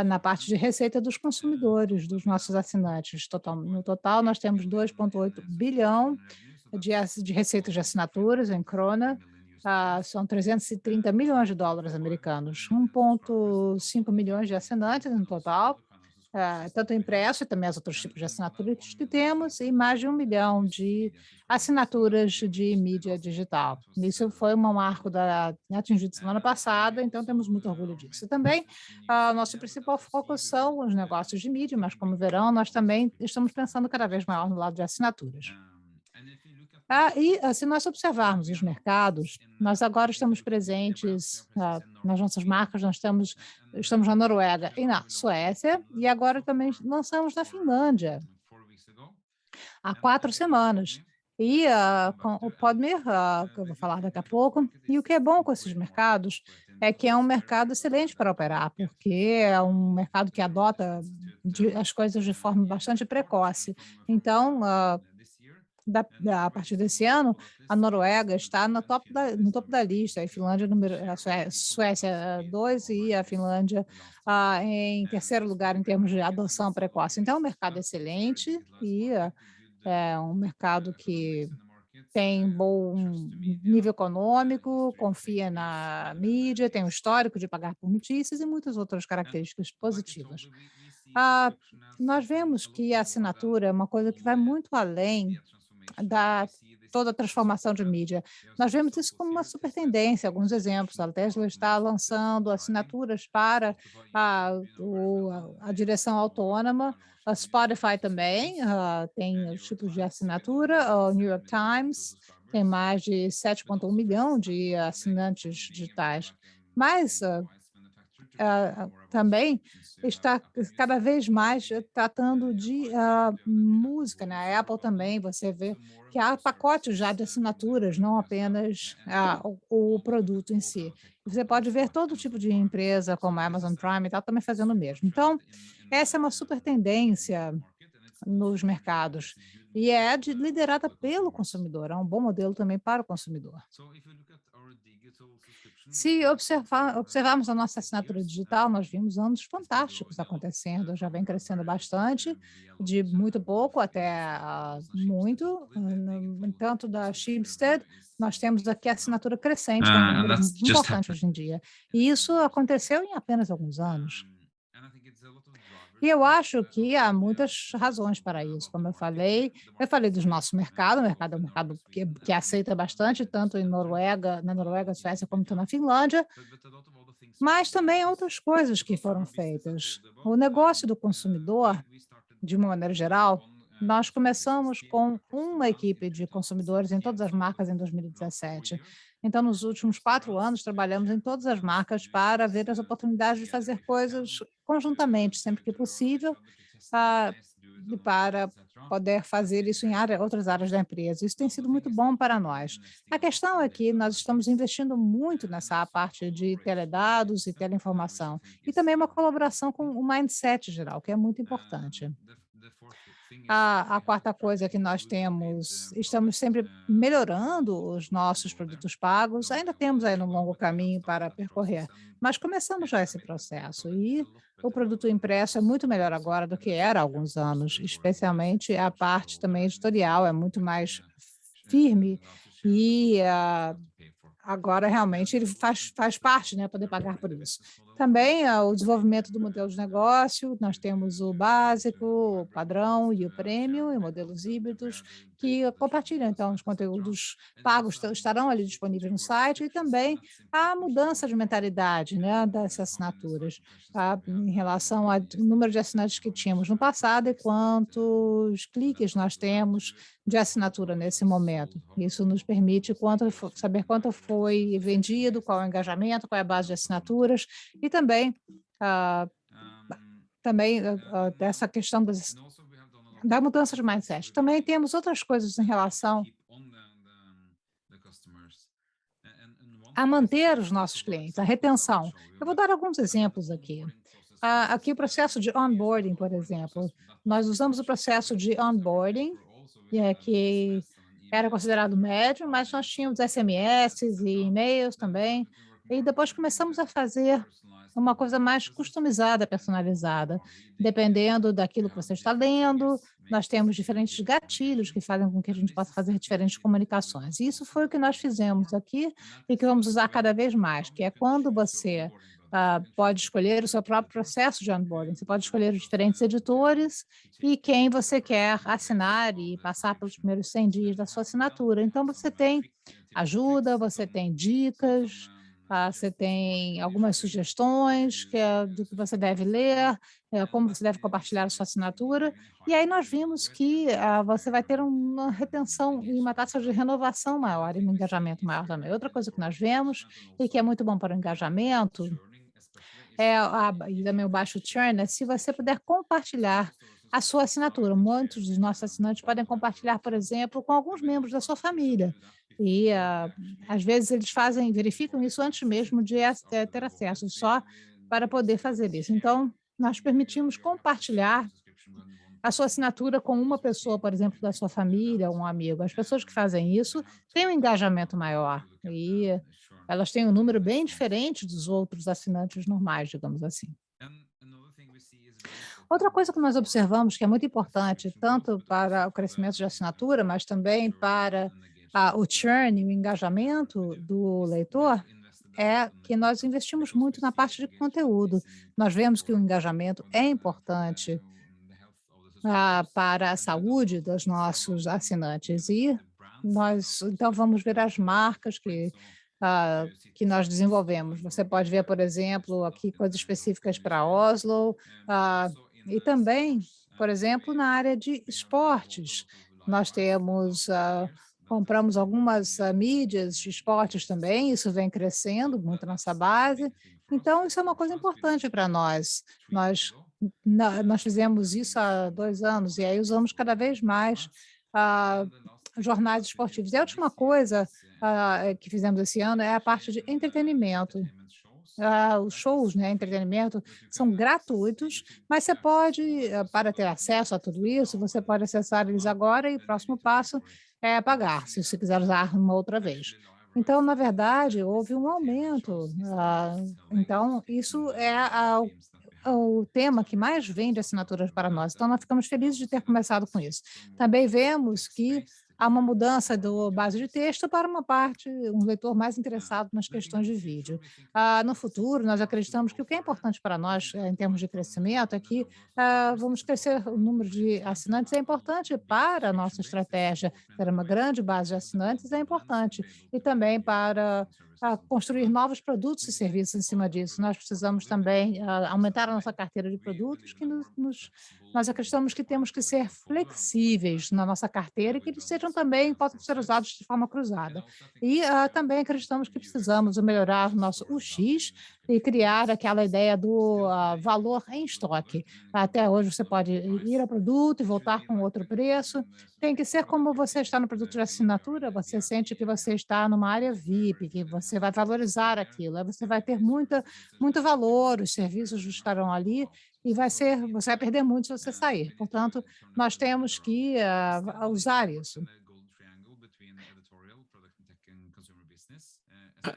na parte de receita dos consumidores, dos nossos assinantes. No total, nós temos 2,8 bilhão de receitas de assinaturas em krona, são 330 milhões de dólares americanos, 1,5 milhões de assinantes no total, tanto impresso e também os outros tipos de assinaturas que temos, e mais de 1 milhão de assinaturas de mídia digital. Isso foi um marco atingido semana passada, então temos muito orgulho disso. Também, nosso principal foco são os negócios de mídia, mas como verão, nós também estamos pensando cada vez maior no lado de assinaturas. E se nós observarmos os mercados, nós agora estamos presentes nas nossas marcas, nós estamos na Noruega e na Suécia, e agora também lançamos na Finlândia, há 4 semanas. E com o Podmer, que eu vou falar daqui a pouco, e o que é bom com esses mercados é que é um mercado excelente para operar, porque é um mercado que adota as coisas de forma bastante precoce. Então, a partir desse ano, a Noruega está no topo da lista, a Finlândia, a Suécia 2 e a Finlândia em terceiro lugar em termos de adoção precoce. Então, é um mercado excelente e é um mercado que tem bom nível econômico, confia na mídia, tem um histórico de pagar por notícias e muitas outras características positivas. Nós vemos que a assinatura é uma coisa que vai muito além da toda a transformação de mídia. Nós vemos isso como uma super tendência, alguns exemplos. A Tesla está lançando assinaturas para a direção autônoma, a Spotify também tem os tipos de assinatura, o New York Times tem mais de 7,1 milhão de assinantes digitais. Mas também está cada vez mais tratando de música, né? A Apple também, você vê que há pacotes já de assinaturas, não apenas o produto em si. Você pode ver todo tipo de empresa, como a Amazon Prime e tal, também fazendo o mesmo. Então, essa é uma super tendência nos mercados e é liderada pelo consumidor, é um bom modelo também para o consumidor. Se observarmos a nossa assinatura digital, nós vimos anos fantásticos acontecendo, já vem crescendo bastante, de muito pouco até muito. No entanto, da Schibsted, nós temos aqui a assinatura crescente, que é um número importante hoje em dia. E isso aconteceu em apenas alguns anos. E eu acho que há muitas razões para isso. Como eu falei do nosso mercado, o mercado é um mercado que aceita bastante, tanto na Noruega, Suécia, como na Finlândia, mas também outras coisas que foram feitas. O negócio do consumidor, de uma maneira geral, Nós começamos com uma equipe de consumidores em todas as marcas em 2017. Então, nos últimos 4 anos, trabalhamos em todas as marcas para ver as oportunidades de fazer coisas conjuntamente, sempre que possível, ah, para poder fazer isso em outras áreas da empresa. Isso tem sido muito bom para nós. A questão é que nós estamos investindo muito nessa parte de teledados e teleinformação, e também uma colaboração com o mindset geral, que é muito importante. A quarta coisa que nós temos, estamos sempre melhorando os nossos produtos pagos, ainda temos aí um longo caminho para percorrer, mas começamos já esse processo e o produto impresso é muito melhor agora do que era há alguns anos, especialmente a parte também editorial é muito mais firme e agora, realmente, ele faz parte, né, poder pagar por isso. Também o desenvolvimento do modelo de negócio, nós temos o básico, o padrão e o prêmio, e modelos híbridos, que compartilham, então, os conteúdos pagos estarão ali disponíveis no site, e também a mudança de mentalidade, né, dessas assinaturas, em relação ao número de assinantes que tínhamos no passado e quantos cliques nós temos de assinatura nesse momento. Isso nos permite saber quanto foi vendido, qual é o engajamento, qual é a base de assinaturas e também ah, dessa questão da mudança de mindset. Também temos outras coisas em relação a manter os nossos clientes, a retenção. Eu vou dar alguns exemplos aqui. Aqui o processo de onboarding, por exemplo. Nós usamos o processo de onboarding, que era considerado médio, mas nós tínhamos SMS e e-mails também, e depois começamos a fazer uma coisa mais customizada, personalizada, dependendo daquilo que você está lendo, nós temos diferentes gatilhos que fazem com que a gente possa fazer diferentes comunicações. E isso foi o que nós fizemos aqui e que vamos usar cada vez mais, que é quando você pode escolher o seu próprio processo de onboarding, você pode escolher os diferentes editores e quem você quer assinar e passar pelos primeiros 100 dias da sua assinatura. Então, você tem ajuda, você tem dicas, você tem algumas sugestões do que você deve ler, como você deve compartilhar a sua assinatura. E aí nós vimos que você vai ter uma retenção e uma taxa de renovação maior e um engajamento maior também. Outra coisa que nós vemos e que é muito bom para o engajamento e também o baixo churn, se você puder compartilhar a sua assinatura. Muitos dos nossos assinantes podem compartilhar, por exemplo, com alguns membros da sua família. E, às vezes, eles verificam isso antes mesmo de ter acesso, só para poder fazer isso. Então, nós permitimos compartilhar a sua assinatura com uma pessoa, por exemplo, da sua família, um amigo. As pessoas que fazem isso têm um engajamento maior e elas têm um número bem diferente dos outros assinantes normais, digamos assim. Outra coisa que nós observamos que é muito importante, tanto para o crescimento de assinatura, mas também para o churn e o engajamento do leitor, é que nós investimos muito na parte de conteúdo. Nós vemos que o engajamento é importante para a saúde dos nossos assinantes. E nós, então, vamos ver as marcas que nós desenvolvemos. Você pode ver, por exemplo, aqui coisas específicas para Oslo, e também, por exemplo, na área de esportes. Nós compramos algumas mídias de esportes também, isso vem crescendo muito nossa base. Então, isso é uma coisa importante para nós. Nós fizemos isso há 2 anos e aí usamos cada vez mais jornais esportivos. E a última coisa que fizemos esse ano é a parte de entretenimento. Os shows, né, entretenimento, são gratuitos, mas você pode, para ter acesso a tudo isso, você pode acessar eles agora e o próximo passo é pagar, se você quiser usar uma outra vez. Então, na verdade, houve um aumento. Então, isso é o tema que mais vende assinaturas para nós. Então, nós ficamos felizes de ter começado com isso. Também vemos que há uma mudança do base de texto para uma parte, um leitor mais interessado nas questões de vídeo. No futuro, nós acreditamos que o que é importante para nós, em termos de crescimento, é que vamos crescer o número de assinantes, é importante para a nossa estratégia. Ter uma grande base de assinantes é importante. E também para construir novos produtos e serviços em cima disso. Nós precisamos também aumentar a nossa carteira de produtos, que nós acreditamos que temos que ser flexíveis na nossa carteira e que eles sejam também, possam ser usados de forma cruzada. E também acreditamos que precisamos melhorar o nosso UX e criar aquela ideia do valor em estoque. Até hoje você pode ir ao produto e voltar com outro preço. Tem que ser como você está no produto de assinatura, você sente que você está numa área VIP, que você vai valorizar aquilo, aí você vai ter muito valor, os serviços estarão ali e você vai perder muito se você sair. Portanto, nós temos que usar isso.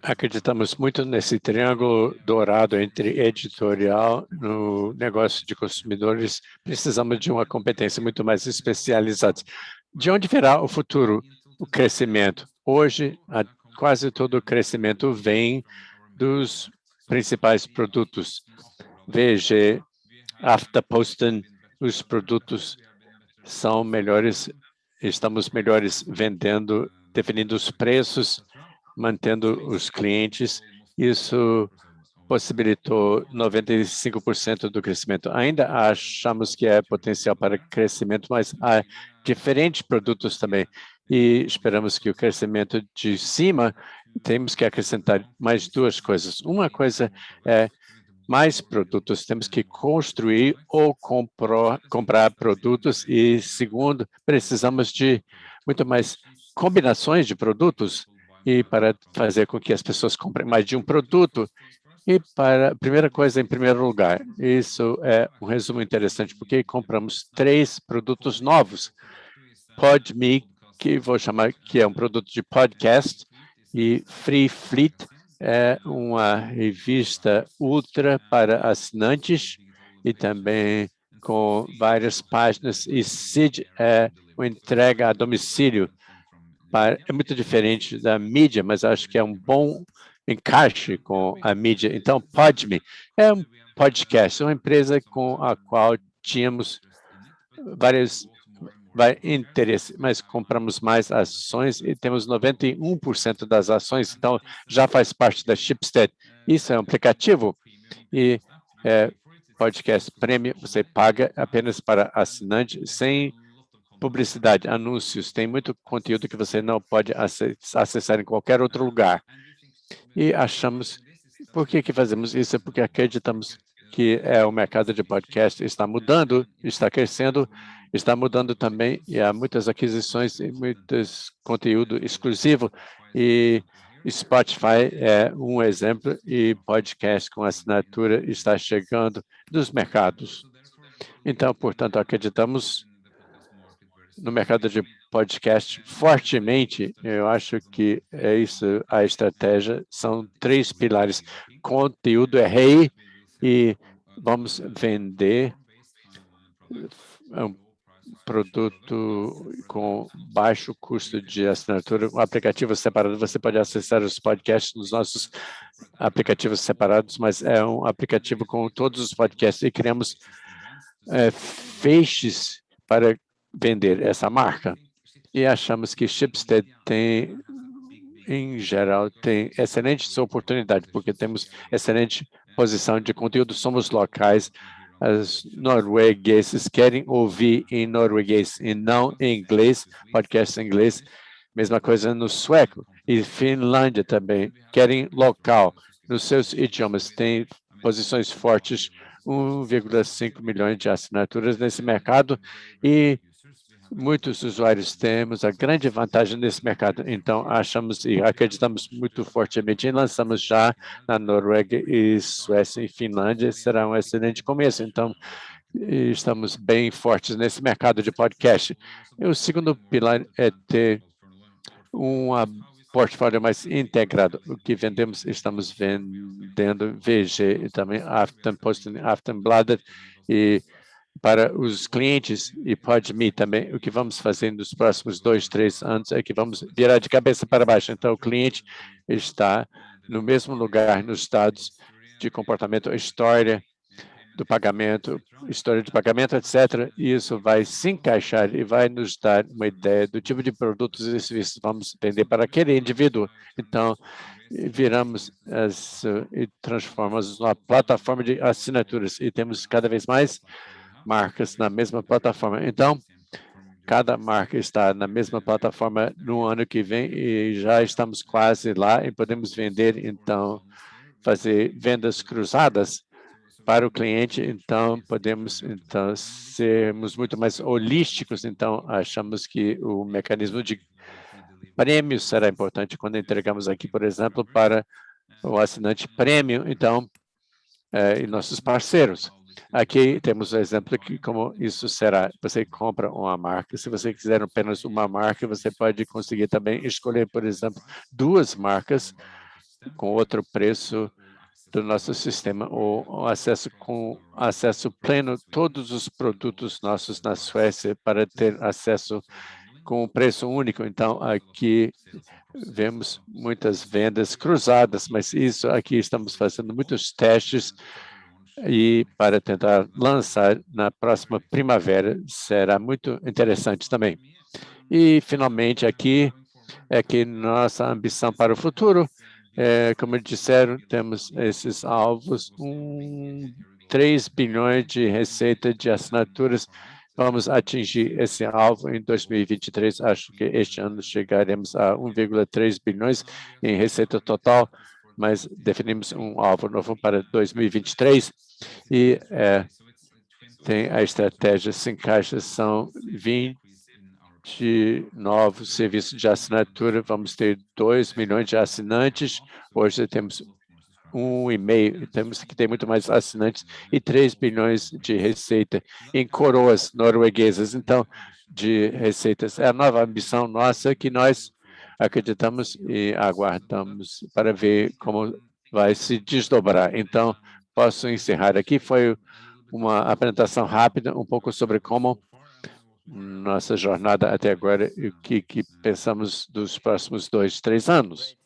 Acreditamos muito nesse triângulo dourado entre editorial, no negócio de consumidores. Precisamos de uma competência muito mais especializada. De onde virá o futuro, o crescimento? Hoje, quase todo o crescimento vem dos principais produtos. VG, Afterposten, os produtos são melhores, estamos melhores vendendo, definindo os preços, mantendo os clientes. Isso possibilitou 95% do crescimento. Ainda achamos que é potencial para crescimento, mas há diferentes produtos também. E esperamos que o crescimento de cima, temos que acrescentar mais duas coisas. Uma coisa é mais produtos, temos que construir ou comprar produtos. E segundo, precisamos de muito mais combinações de produtos e para fazer com que as pessoas comprem mais de um produto. E para primeira coisa, em primeiro lugar, isso é um resumo interessante, porque compramos 3 produtos novos. PodMe, que vou chamar que é um produto de podcast, e Free Fleet é uma revista ultra para assinantes e também com várias páginas, e Seed é uma entrega a domicílio. É muito diferente da mídia, mas acho que é um bom encaixe com a mídia. Então, PodMe é um podcast, uma empresa com a qual tínhamos vários interesses, mas compramos mais ações e temos 91% das ações, então já faz parte da Schibsted. Isso é um aplicativo e podcast premium, você paga apenas para assinante, sem publicidade, anúncios, tem muito conteúdo que você não pode acessar em qualquer outro lugar. E achamos, por que fazemos isso? É porque acreditamos que o mercado de podcast está mudando, está crescendo, está mudando também, e há muitas aquisições e muitos conteúdo exclusivo, e Spotify é um exemplo, e podcast com assinatura está chegando dos mercados. Então, portanto, acreditamos no mercado de podcast fortemente. Eu acho que é isso a estratégia. São 3 pilares. Conteúdo é rei e vamos vender um produto com baixo custo de assinatura, um aplicativo separado. Você pode acessar os podcasts nos nossos aplicativos separados, mas é um aplicativo com todos os podcasts e criamos feixes para vender essa marca. E achamos que Schibsted tem, em geral, tem excelentes oportunidades, porque temos excelente posição de conteúdo, somos locais, os noruegueses querem ouvir em norueguês e não em inglês, podcast em inglês, mesma coisa no sueco, e Finlândia também, querem local, nos seus idiomas, tem posições fortes, 1,5 milhões de assinaturas nesse mercado, e muitos usuários temos a grande vantagem nesse mercado. Então, achamos e acreditamos muito fortemente e lançamos já na Noruega e Suécia e Finlândia. Será um excelente começo. Então, estamos bem fortes nesse mercado de podcast. E o segundo pilar é ter um portfólio mais integrado. O que vendemos, estamos vendendo VG e também Aftenposten, Aftenbladet e para os clientes e pode me também, o que vamos fazer nos próximos 2, 3 anos é que vamos virar de cabeça para baixo. Então, o cliente está no mesmo lugar nos dados de comportamento, história do pagamento, história de pagamento, etc. E isso vai se encaixar e vai nos dar uma ideia do tipo de produtos e serviços que vamos vender para aquele indivíduo. Então, viramos e transformamos numa plataforma de assinaturas e temos cada vez mais marcas na mesma plataforma. Então, cada marca está na mesma plataforma no ano que vem e já estamos quase lá e podemos vender, então, fazer vendas cruzadas para o cliente, então, podemos então sermos muito mais holísticos, então, achamos que o mecanismo de prêmios será importante quando entregamos aqui, por exemplo, para o assinante prêmio, então, e nossos parceiros. Aqui temos o exemplo de como isso será. Você compra uma marca, se você quiser apenas uma marca, você pode conseguir também escolher, por exemplo, 2 marcas com outro preço do nosso sistema, ou acesso pleno a todos os produtos nossos na Suécia para ter acesso com um preço único. Então, aqui vemos muitas vendas cruzadas, mas isso aqui estamos fazendo muitos testes e para tentar lançar na próxima primavera, será muito interessante também. E, finalmente, aqui é que nossa ambição para o futuro, como disseram, temos esses alvos, 3 bilhões de receita de assinaturas. Vamos atingir esse alvo em 2023. Acho que este ano chegaremos a 1,3 bilhões em receita total, mas definimos um alvo novo para 2023 e tem a estratégia se encaixa, são 20 novos serviços de assinatura, vamos ter 2 milhões de assinantes, hoje temos 1,5, temos que ter muito mais assinantes e 3 bilhões de receita em coroas norueguesas, então, de receitas. É a nova ambição nossa que nós acreditamos e aguardamos para ver como vai se desdobrar. Então, posso encerrar aqui, foi uma apresentação rápida, um pouco sobre como nossa jornada até agora e o que pensamos dos próximos 2, 3 anos.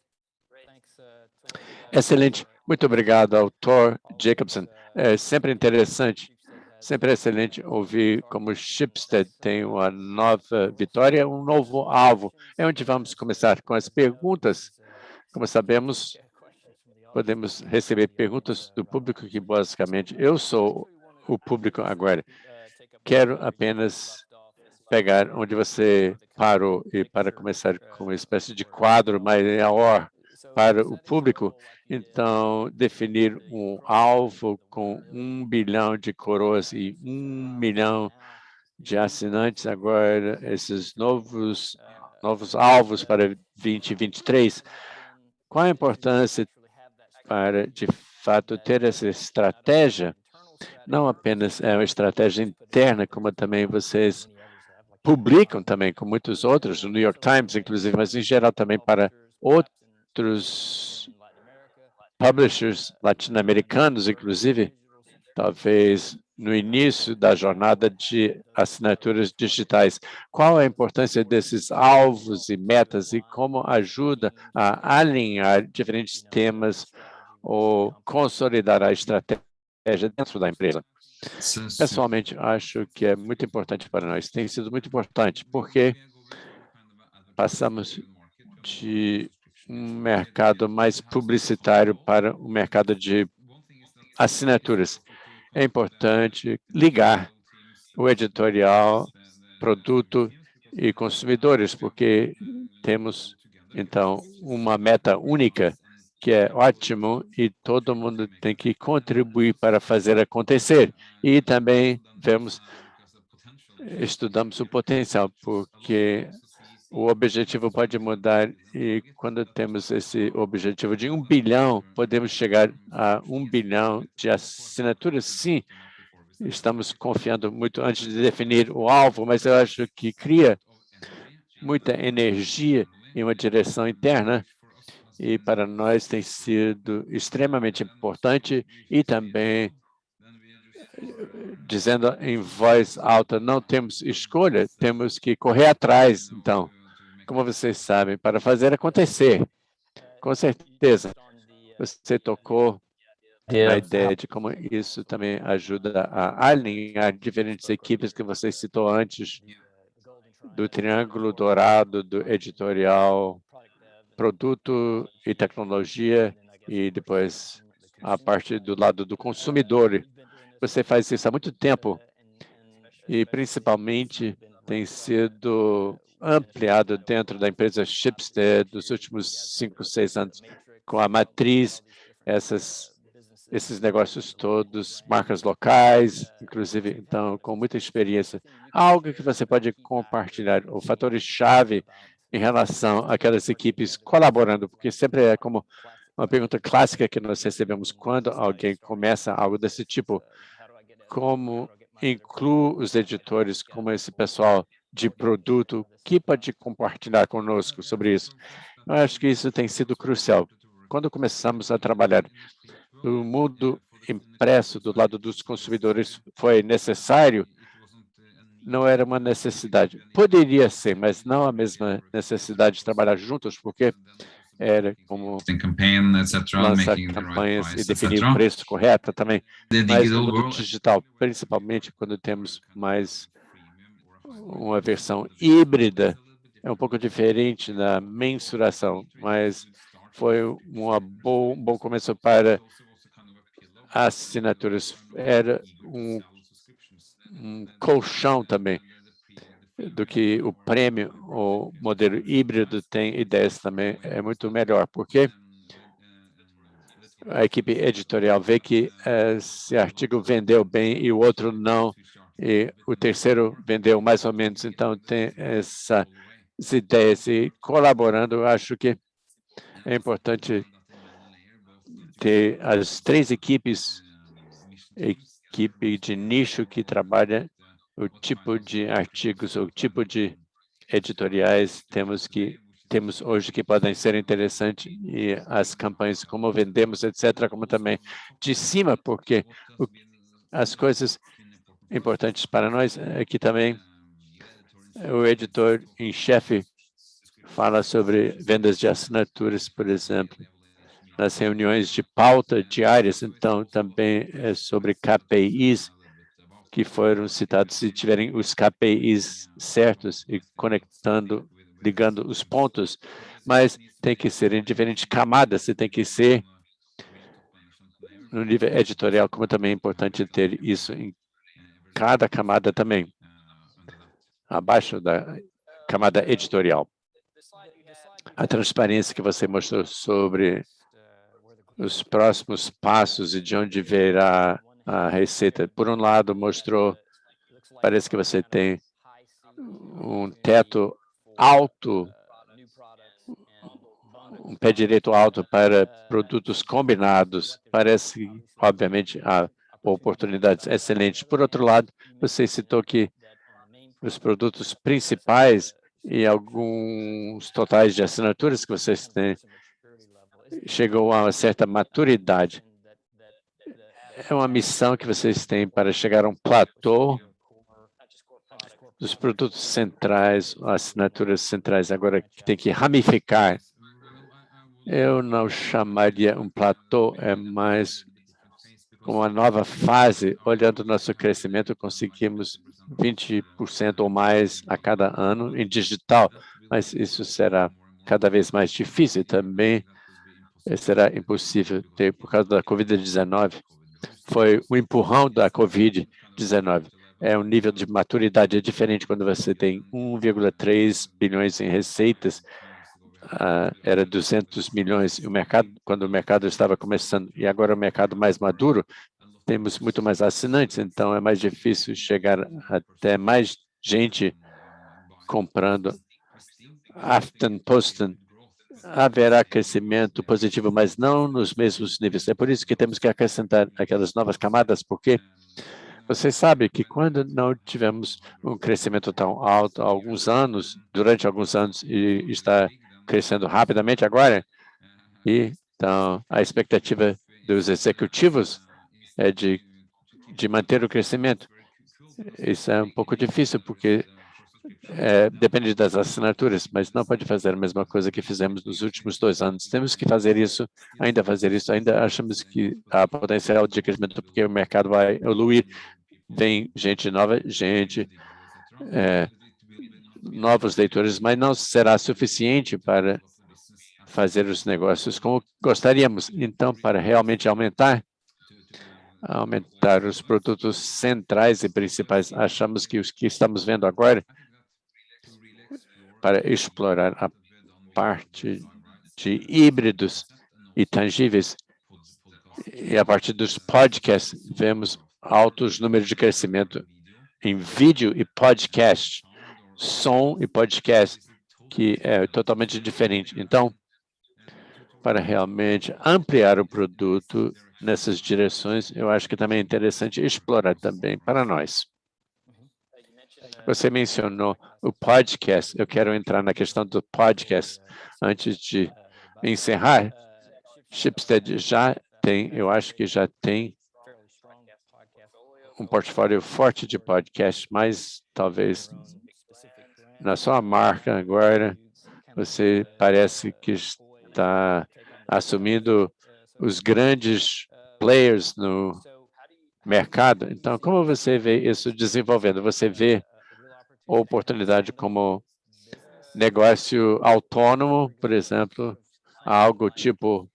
Excelente. Muito obrigado ao Thor Jacobson. É sempre interessante, sempre excelente ouvir como Schibsted tem uma nova vitória, um novo alvo. É onde vamos começar com as perguntas. Como sabemos, podemos receber perguntas do público que, basicamente, eu sou o público agora. Quero apenas pegar onde você parou e para começar com uma espécie de quadro maior para o público, então, definir um alvo com 1 bilhão de coroas e 1 milhão de assinantes agora, esses novos alvos para 2023. Qual a importância para, de fato, ter essa estratégia? Não apenas é uma estratégia interna, como também vocês publicam também com muitos outros, no New York Times, inclusive, mas em geral também para outros publishers latino-americanos, inclusive, talvez no início da jornada de assinaturas digitais. Qual a importância desses alvos e metas e como ajuda a alinhar diferentes temas ou consolidar a estratégia dentro da empresa? Pessoalmente, acho que é muito importante para nós. Tem sido muito importante, porque passamos de um mercado mais publicitário para um mercado de assinaturas. É importante ligar o editorial, produto e consumidores, porque temos, então, uma meta única, que é ótimo, e todo mundo tem que contribuir para fazer acontecer. E também estudamos o potencial, porque o objetivo pode mudar e quando temos esse objetivo de 1 bilhão, podemos chegar a 1 bilhão de assinaturas, sim. Estamos confiando muito antes de definir o alvo, mas eu acho que cria muita energia em uma direção interna e para nós tem sido extremamente importante e também dizendo em voz alta, não temos escolha, temos que correr atrás, então, como vocês sabem, para fazer acontecer. Com certeza, você tocou na ideia de como isso também ajuda a alinhar diferentes equipes que você citou antes, do triângulo dourado, do editorial, produto e tecnologia, e depois a parte do lado do consumidor. Você faz isso há muito tempo e, principalmente, tem sido ampliado dentro da empresa Schibsted dos últimos 5, 6 anos, com a matriz, esses negócios todos, marcas locais, inclusive, então, com muita experiência. Algo que você pode compartilhar, os fatores-chave em relação àquelas equipes colaborando, porque sempre é como uma pergunta clássica que nós recebemos quando alguém começa algo desse tipo, como incluo os editores, como esse pessoal de produto, que pode compartilhar conosco sobre isso? Eu acho que isso tem sido crucial. Quando começamos a trabalhar no mundo impresso do lado dos consumidores, foi necessário? Não era uma necessidade. Poderia ser, mas não a mesma necessidade de trabalhar juntos, porque era como lançar campanhas e definir o preço correto também. Mas no mundo digital, principalmente quando temos mais uma versão híbrida, é um pouco diferente na mensuração, mas foi um bom começo para assinaturas. Era um colchão também do que o prêmio, o modelo híbrido tem ideias também, é muito melhor, porque a equipe editorial vê que esse artigo vendeu bem e o outro não, e o terceiro vendeu mais ou menos, então tem essas ideias, e colaborando, eu acho que é importante ter as 3 equipes, equipe de nicho que trabalha o tipo de artigos, o tipo de editoriais temos hoje que podem ser interessantes, e as campanhas, como vendemos, etc., como também de cima, porque as coisas importantes para nós é que também o editor em chefe fala sobre vendas de assinaturas, por exemplo, nas reuniões de pauta diárias, então também é sobre KPIs, que foram citados, se tiverem os KPIs certos e ligando os pontos, mas tem que ser em diferentes camadas, você tem que ser no nível editorial, como também é importante ter isso em cada camada também, abaixo da camada editorial. A transparência que você mostrou sobre os próximos passos e de onde virá a receita. Por um lado, mostrou, parece que você tem um teto alto, um pé direito alto para produtos combinados. Parece, obviamente, há oportunidades excelentes. Por outro lado, você citou que os produtos principais e alguns totais de assinaturas que vocês têm chegou a uma certa maturidade. É uma missão que vocês têm para chegar a um platô dos produtos centrais, assinaturas centrais, agora que tem que ramificar. Eu não chamaria um platô, é mais como uma nova fase. Olhando o nosso crescimento, conseguimos 20% ou mais a cada ano em digital, mas isso será cada vez mais difícil também. Será impossível ter, por causa da Covid-19. Foi o empurrão da Covid-19. É um nível de maturidade diferente quando você tem 1,3 bilhões em receitas, era 200 milhões, e o mercado, quando o mercado estava começando, e agora o mercado mais maduro, temos muito mais assinantes, então é mais difícil chegar até mais gente comprando. Afton, Poston, haverá crescimento positivo, mas não nos mesmos níveis. É por isso que temos que acrescentar aquelas novas camadas, porque você sabe que quando não tivemos um crescimento tão alto há alguns anos, durante alguns anos, e está crescendo rapidamente agora, e então a expectativa dos executivos é de de manter o crescimento. Isso é um pouco difícil, porque depende das assinaturas, mas não pode fazer a mesma coisa que fizemos nos últimos 2 anos. Temos que fazer isso, ainda achamos que há potencial de crescimento, porque o mercado vai evoluir, vem gente nova, novos leitores, mas não será suficiente para fazer os negócios como gostaríamos. Então, para realmente aumentar os produtos centrais e principais, achamos que os que estamos vendo agora, para explorar a parte de híbridos e tangíveis, e a partir dos podcasts, vemos altos números de crescimento em vídeo e podcast, som e podcast, que é totalmente diferente. Então, para realmente ampliar o produto nessas direções, eu acho que também é interessante explorar também para nós. Você mencionou o podcast, eu quero entrar na questão do podcast antes de encerrar. Schibsted já tem, eu acho que já tem um portfólio forte de podcast, mas talvez na sua marca agora, você parece que está assumindo os grandes players no mercado. Então, como você vê isso desenvolvendo? Você vê a oportunidade como negócio autônomo, por exemplo, algo tipo,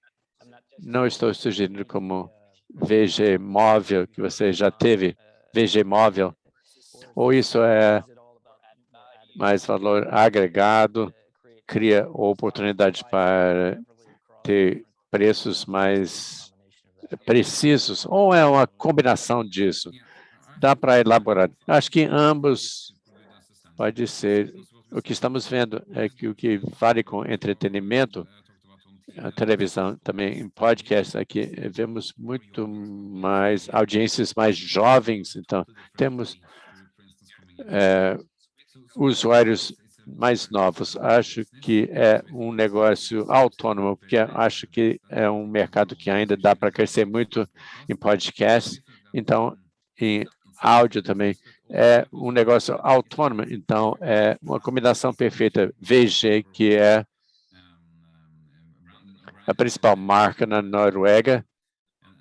não estou sugerindo como VG Móvel, que você já teve, VG Móvel, ou isso é mais valor agregado, cria oportunidade para ter preços mais precisos, ou é uma combinação disso? Dá para elaborar. Acho que ambos pode ser. O que estamos vendo é que o que vale com entretenimento, a televisão, também em podcast, aqui vemos muito mais audiências mais jovens, então temos usuários mais novos. Acho que é um negócio autônomo, porque acho que é um mercado que ainda dá para crescer muito em podcast, então em áudio também é um negócio autônomo, então é uma combinação perfeita. VG, que é a principal marca na Noruega,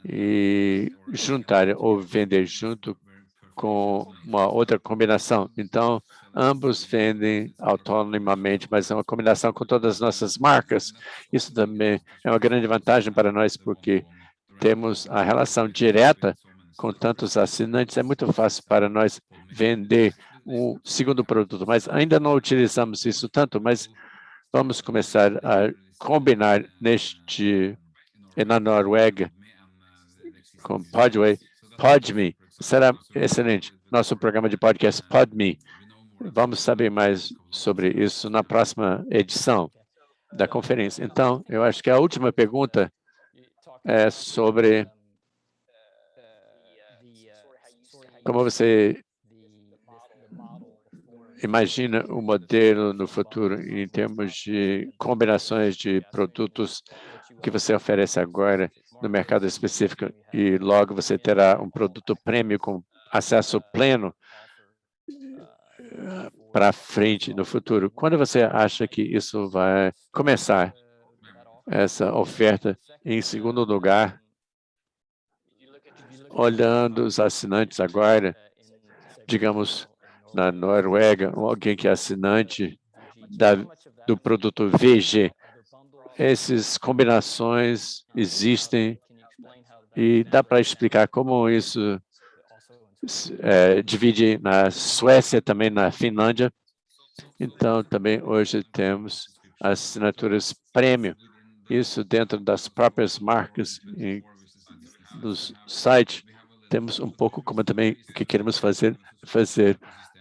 e juntar ou vender junto com uma outra combinação. Então, ambos vendem autonomamente, mas é uma combinação com todas as nossas marcas. Isso também é uma grande vantagem para nós, porque temos a relação direta com tantos assinantes. É muito fácil para nós vender um segundo produto, mas ainda não utilizamos isso tanto, mas vamos começar a combinar na Noruega, com Podme, será excelente. Nosso programa de podcast Podme. Vamos saber mais sobre isso na próxima edição da conferência. Então, eu acho que a última pergunta é sobre como você imagina o modelo no futuro em termos de combinações de produtos que você oferece agora no mercado específico e logo você terá um produto prêmio com acesso pleno para frente no futuro. Quando você acha que isso vai começar, essa oferta? Em segundo lugar, olhando os assinantes agora, digamos, na Noruega, alguém que é assinante do produto VG, essas combinações existem e dá para explicar como isso divide na Suécia, também na Finlândia. Então, também hoje temos assinaturas prêmio, isso dentro das próprias marcas e dos sites. Temos um pouco como também o que queremos fazer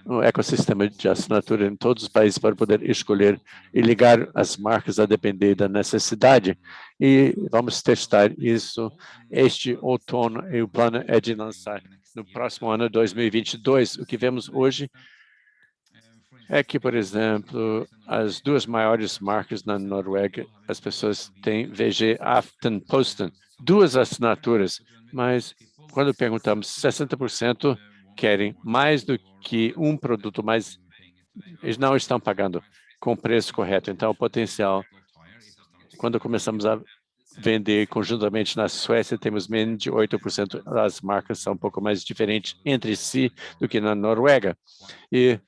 um ecossistema de assinatura em todos os países para poder escolher e ligar as marcas a depender da necessidade. E vamos testar isso este outono, e o plano é de lançar no próximo ano, 2022. O que vemos hoje é que, por exemplo, as duas maiores marcas na Noruega, as pessoas têm VG Aftenposten, 2 assinaturas, mas quando perguntamos, 60% querem mais do que um produto, mas eles não estão pagando com o preço correto. Então, o potencial, quando começamos a vender conjuntamente na Suécia, temos menos de 8%. As marcas são um pouco mais diferentes entre si do que na Noruega. E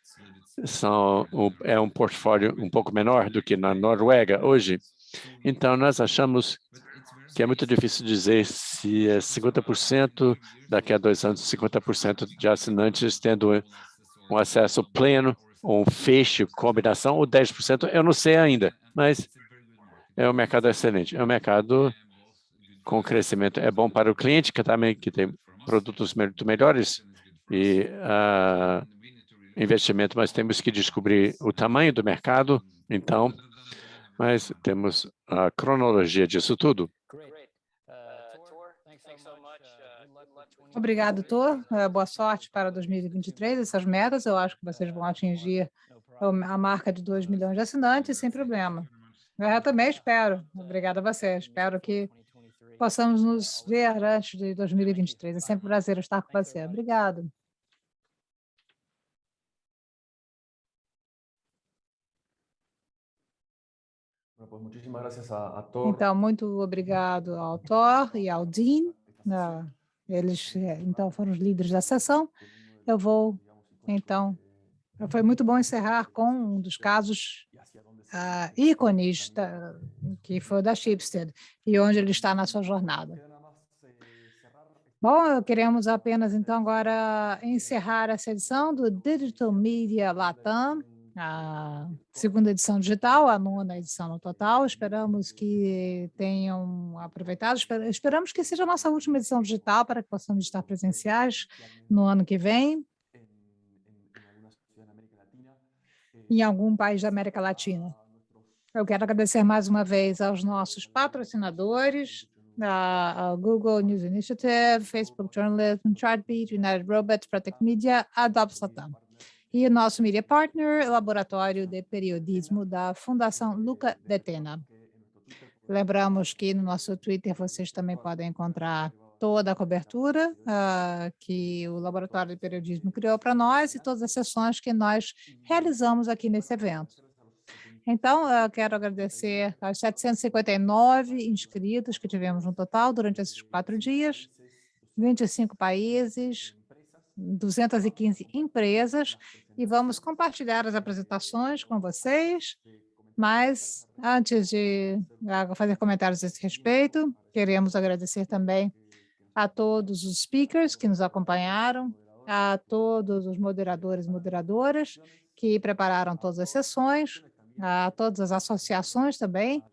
é um portfólio um pouco menor do que na Noruega hoje. Então, nós achamos que é muito difícil dizer se é 50%, daqui a 2 anos, 50% de assinantes tendo um acesso pleno, ou um fecho, combinação, ou 10%, eu não sei ainda, mas é um mercado excelente. É um mercado com crescimento. É bom para o cliente, que também que tem produtos muito melhores e investimento, mas temos que descobrir o tamanho do mercado, então, mas temos a cronologia disso tudo. Obrigado, Thor. Boa sorte para 2023, essas metas. Eu acho que vocês vão atingir a marca de 2 milhões de assinantes sem problema. Eu também espero. Obrigada a você. Espero que possamos nos ver antes de 2023. É sempre um prazer estar com você. Obrigado. Então, muito obrigado ao Thor e ao Dean. Eles, então, foram os líderes da sessão. Eu vou, então, foi muito bom encerrar com um dos casos ícones que foi da Schibsted e onde ele está na sua jornada. Bom, queremos apenas, então, agora encerrar essa edição do Digital Media Latam, a segunda edição digital, a 9ª edição no total. Esperamos que tenham aproveitado, esperamos que seja a nossa última edição digital para que possamos estar presenciais no ano que vem, em algum país da América Latina. Eu quero agradecer mais uma vez aos nossos patrocinadores, a Google News Initiative, Facebook Journalism, Chartbeat, United Robots, Protect Media, Adobe Latam. E o nosso media partner, Laboratório de Periodismo da Fundação Luca de Tena. Lembramos que no nosso Twitter vocês também podem encontrar toda a cobertura que o Laboratório de Periodismo criou para nós e todas as sessões que nós realizamos aqui nesse evento. Então, eu quero agradecer aos 759 inscritos que tivemos no total durante esses 4 dias, 25 países, 215 empresas, e vamos compartilhar as apresentações com vocês. Mas, antes de fazer comentários a esse respeito, queremos agradecer também a todos os speakers que nos acompanharam, a todos os moderadores e moderadoras que prepararam todas as sessões, a todas as associações também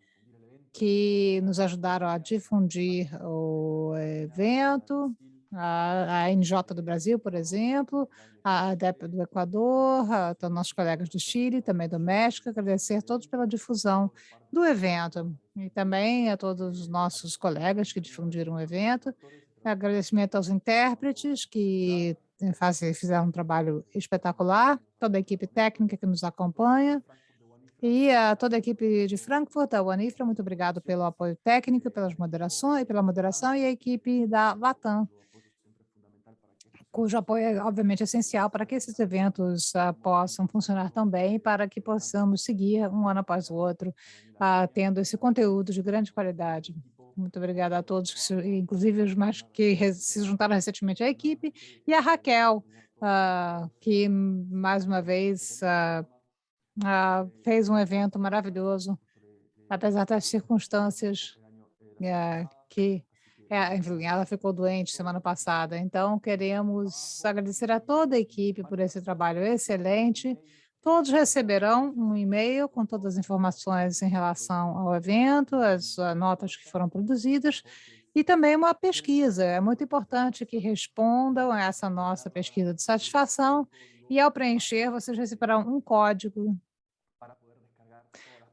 que nos ajudaram a difundir o evento, a NJ do Brasil, por exemplo, a ADEP do Equador, a nossos colegas do Chile, também do México, agradecer a todos pela difusão do evento e também a todos os nossos colegas que difundiram o evento. Agradecimento aos intérpretes que fizeram um trabalho espetacular, toda a equipe técnica que nos acompanha, e a toda a equipe de Frankfurt, a Wanifra, muito obrigado pelo apoio técnico, pela moderação, e a equipe da Latam, cujo apoio é, obviamente, essencial para que esses eventos possam funcionar tão bem, para que possamos seguir um ano após o outro, tendo esse conteúdo de grande qualidade. Muito obrigada a todos, inclusive os mais que se juntaram recentemente à equipe, e a Raquel, que, mais uma vez, fez um evento maravilhoso, apesar das circunstâncias enfim, ela ficou doente semana passada. Então, queremos agradecer a toda a equipe por esse trabalho excelente. Todos receberão um e-mail com todas as informações em relação ao evento, as notas que foram produzidas, e também uma pesquisa. É muito importante que respondam a essa nossa pesquisa de satisfação, e ao preencher, vocês receberão um código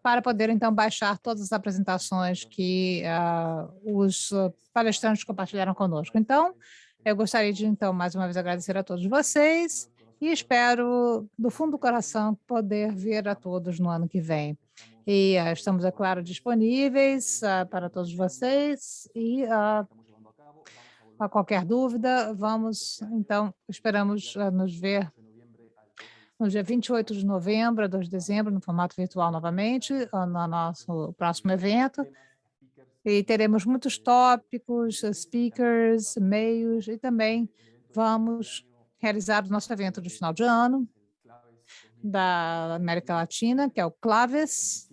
para poder, então, baixar todas as apresentações que os palestrantes compartilharam conosco. Então, eu gostaria de, então, mais uma vez agradecer a todos vocês e espero, do fundo do coração, poder ver a todos no ano que vem. E estamos, é claro, disponíveis para todos vocês e A qualquer dúvida, então, esperamos nos ver no dia 28 de novembro a 2 de dezembro, no formato virtual novamente, no nosso próximo evento. E teremos muitos tópicos, speakers, meios, e também vamos realizar o nosso evento de final de ano da América Latina, que é o Claves.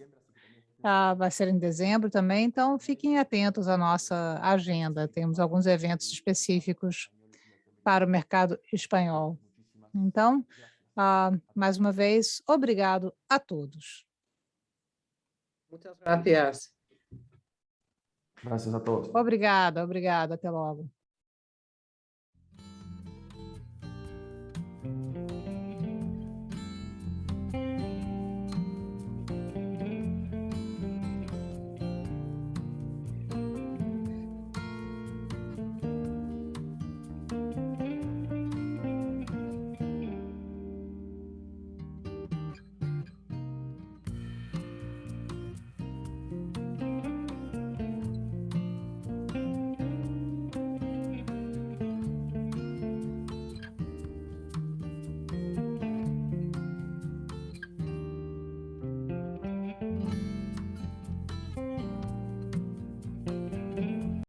Vai ser em dezembro também, então fiquem atentos à nossa agenda. Temos alguns eventos específicos para o mercado espanhol. Então, mais uma vez, obrigado a todos. Muchas gracias. Gracias a todos. Obrigada, até logo.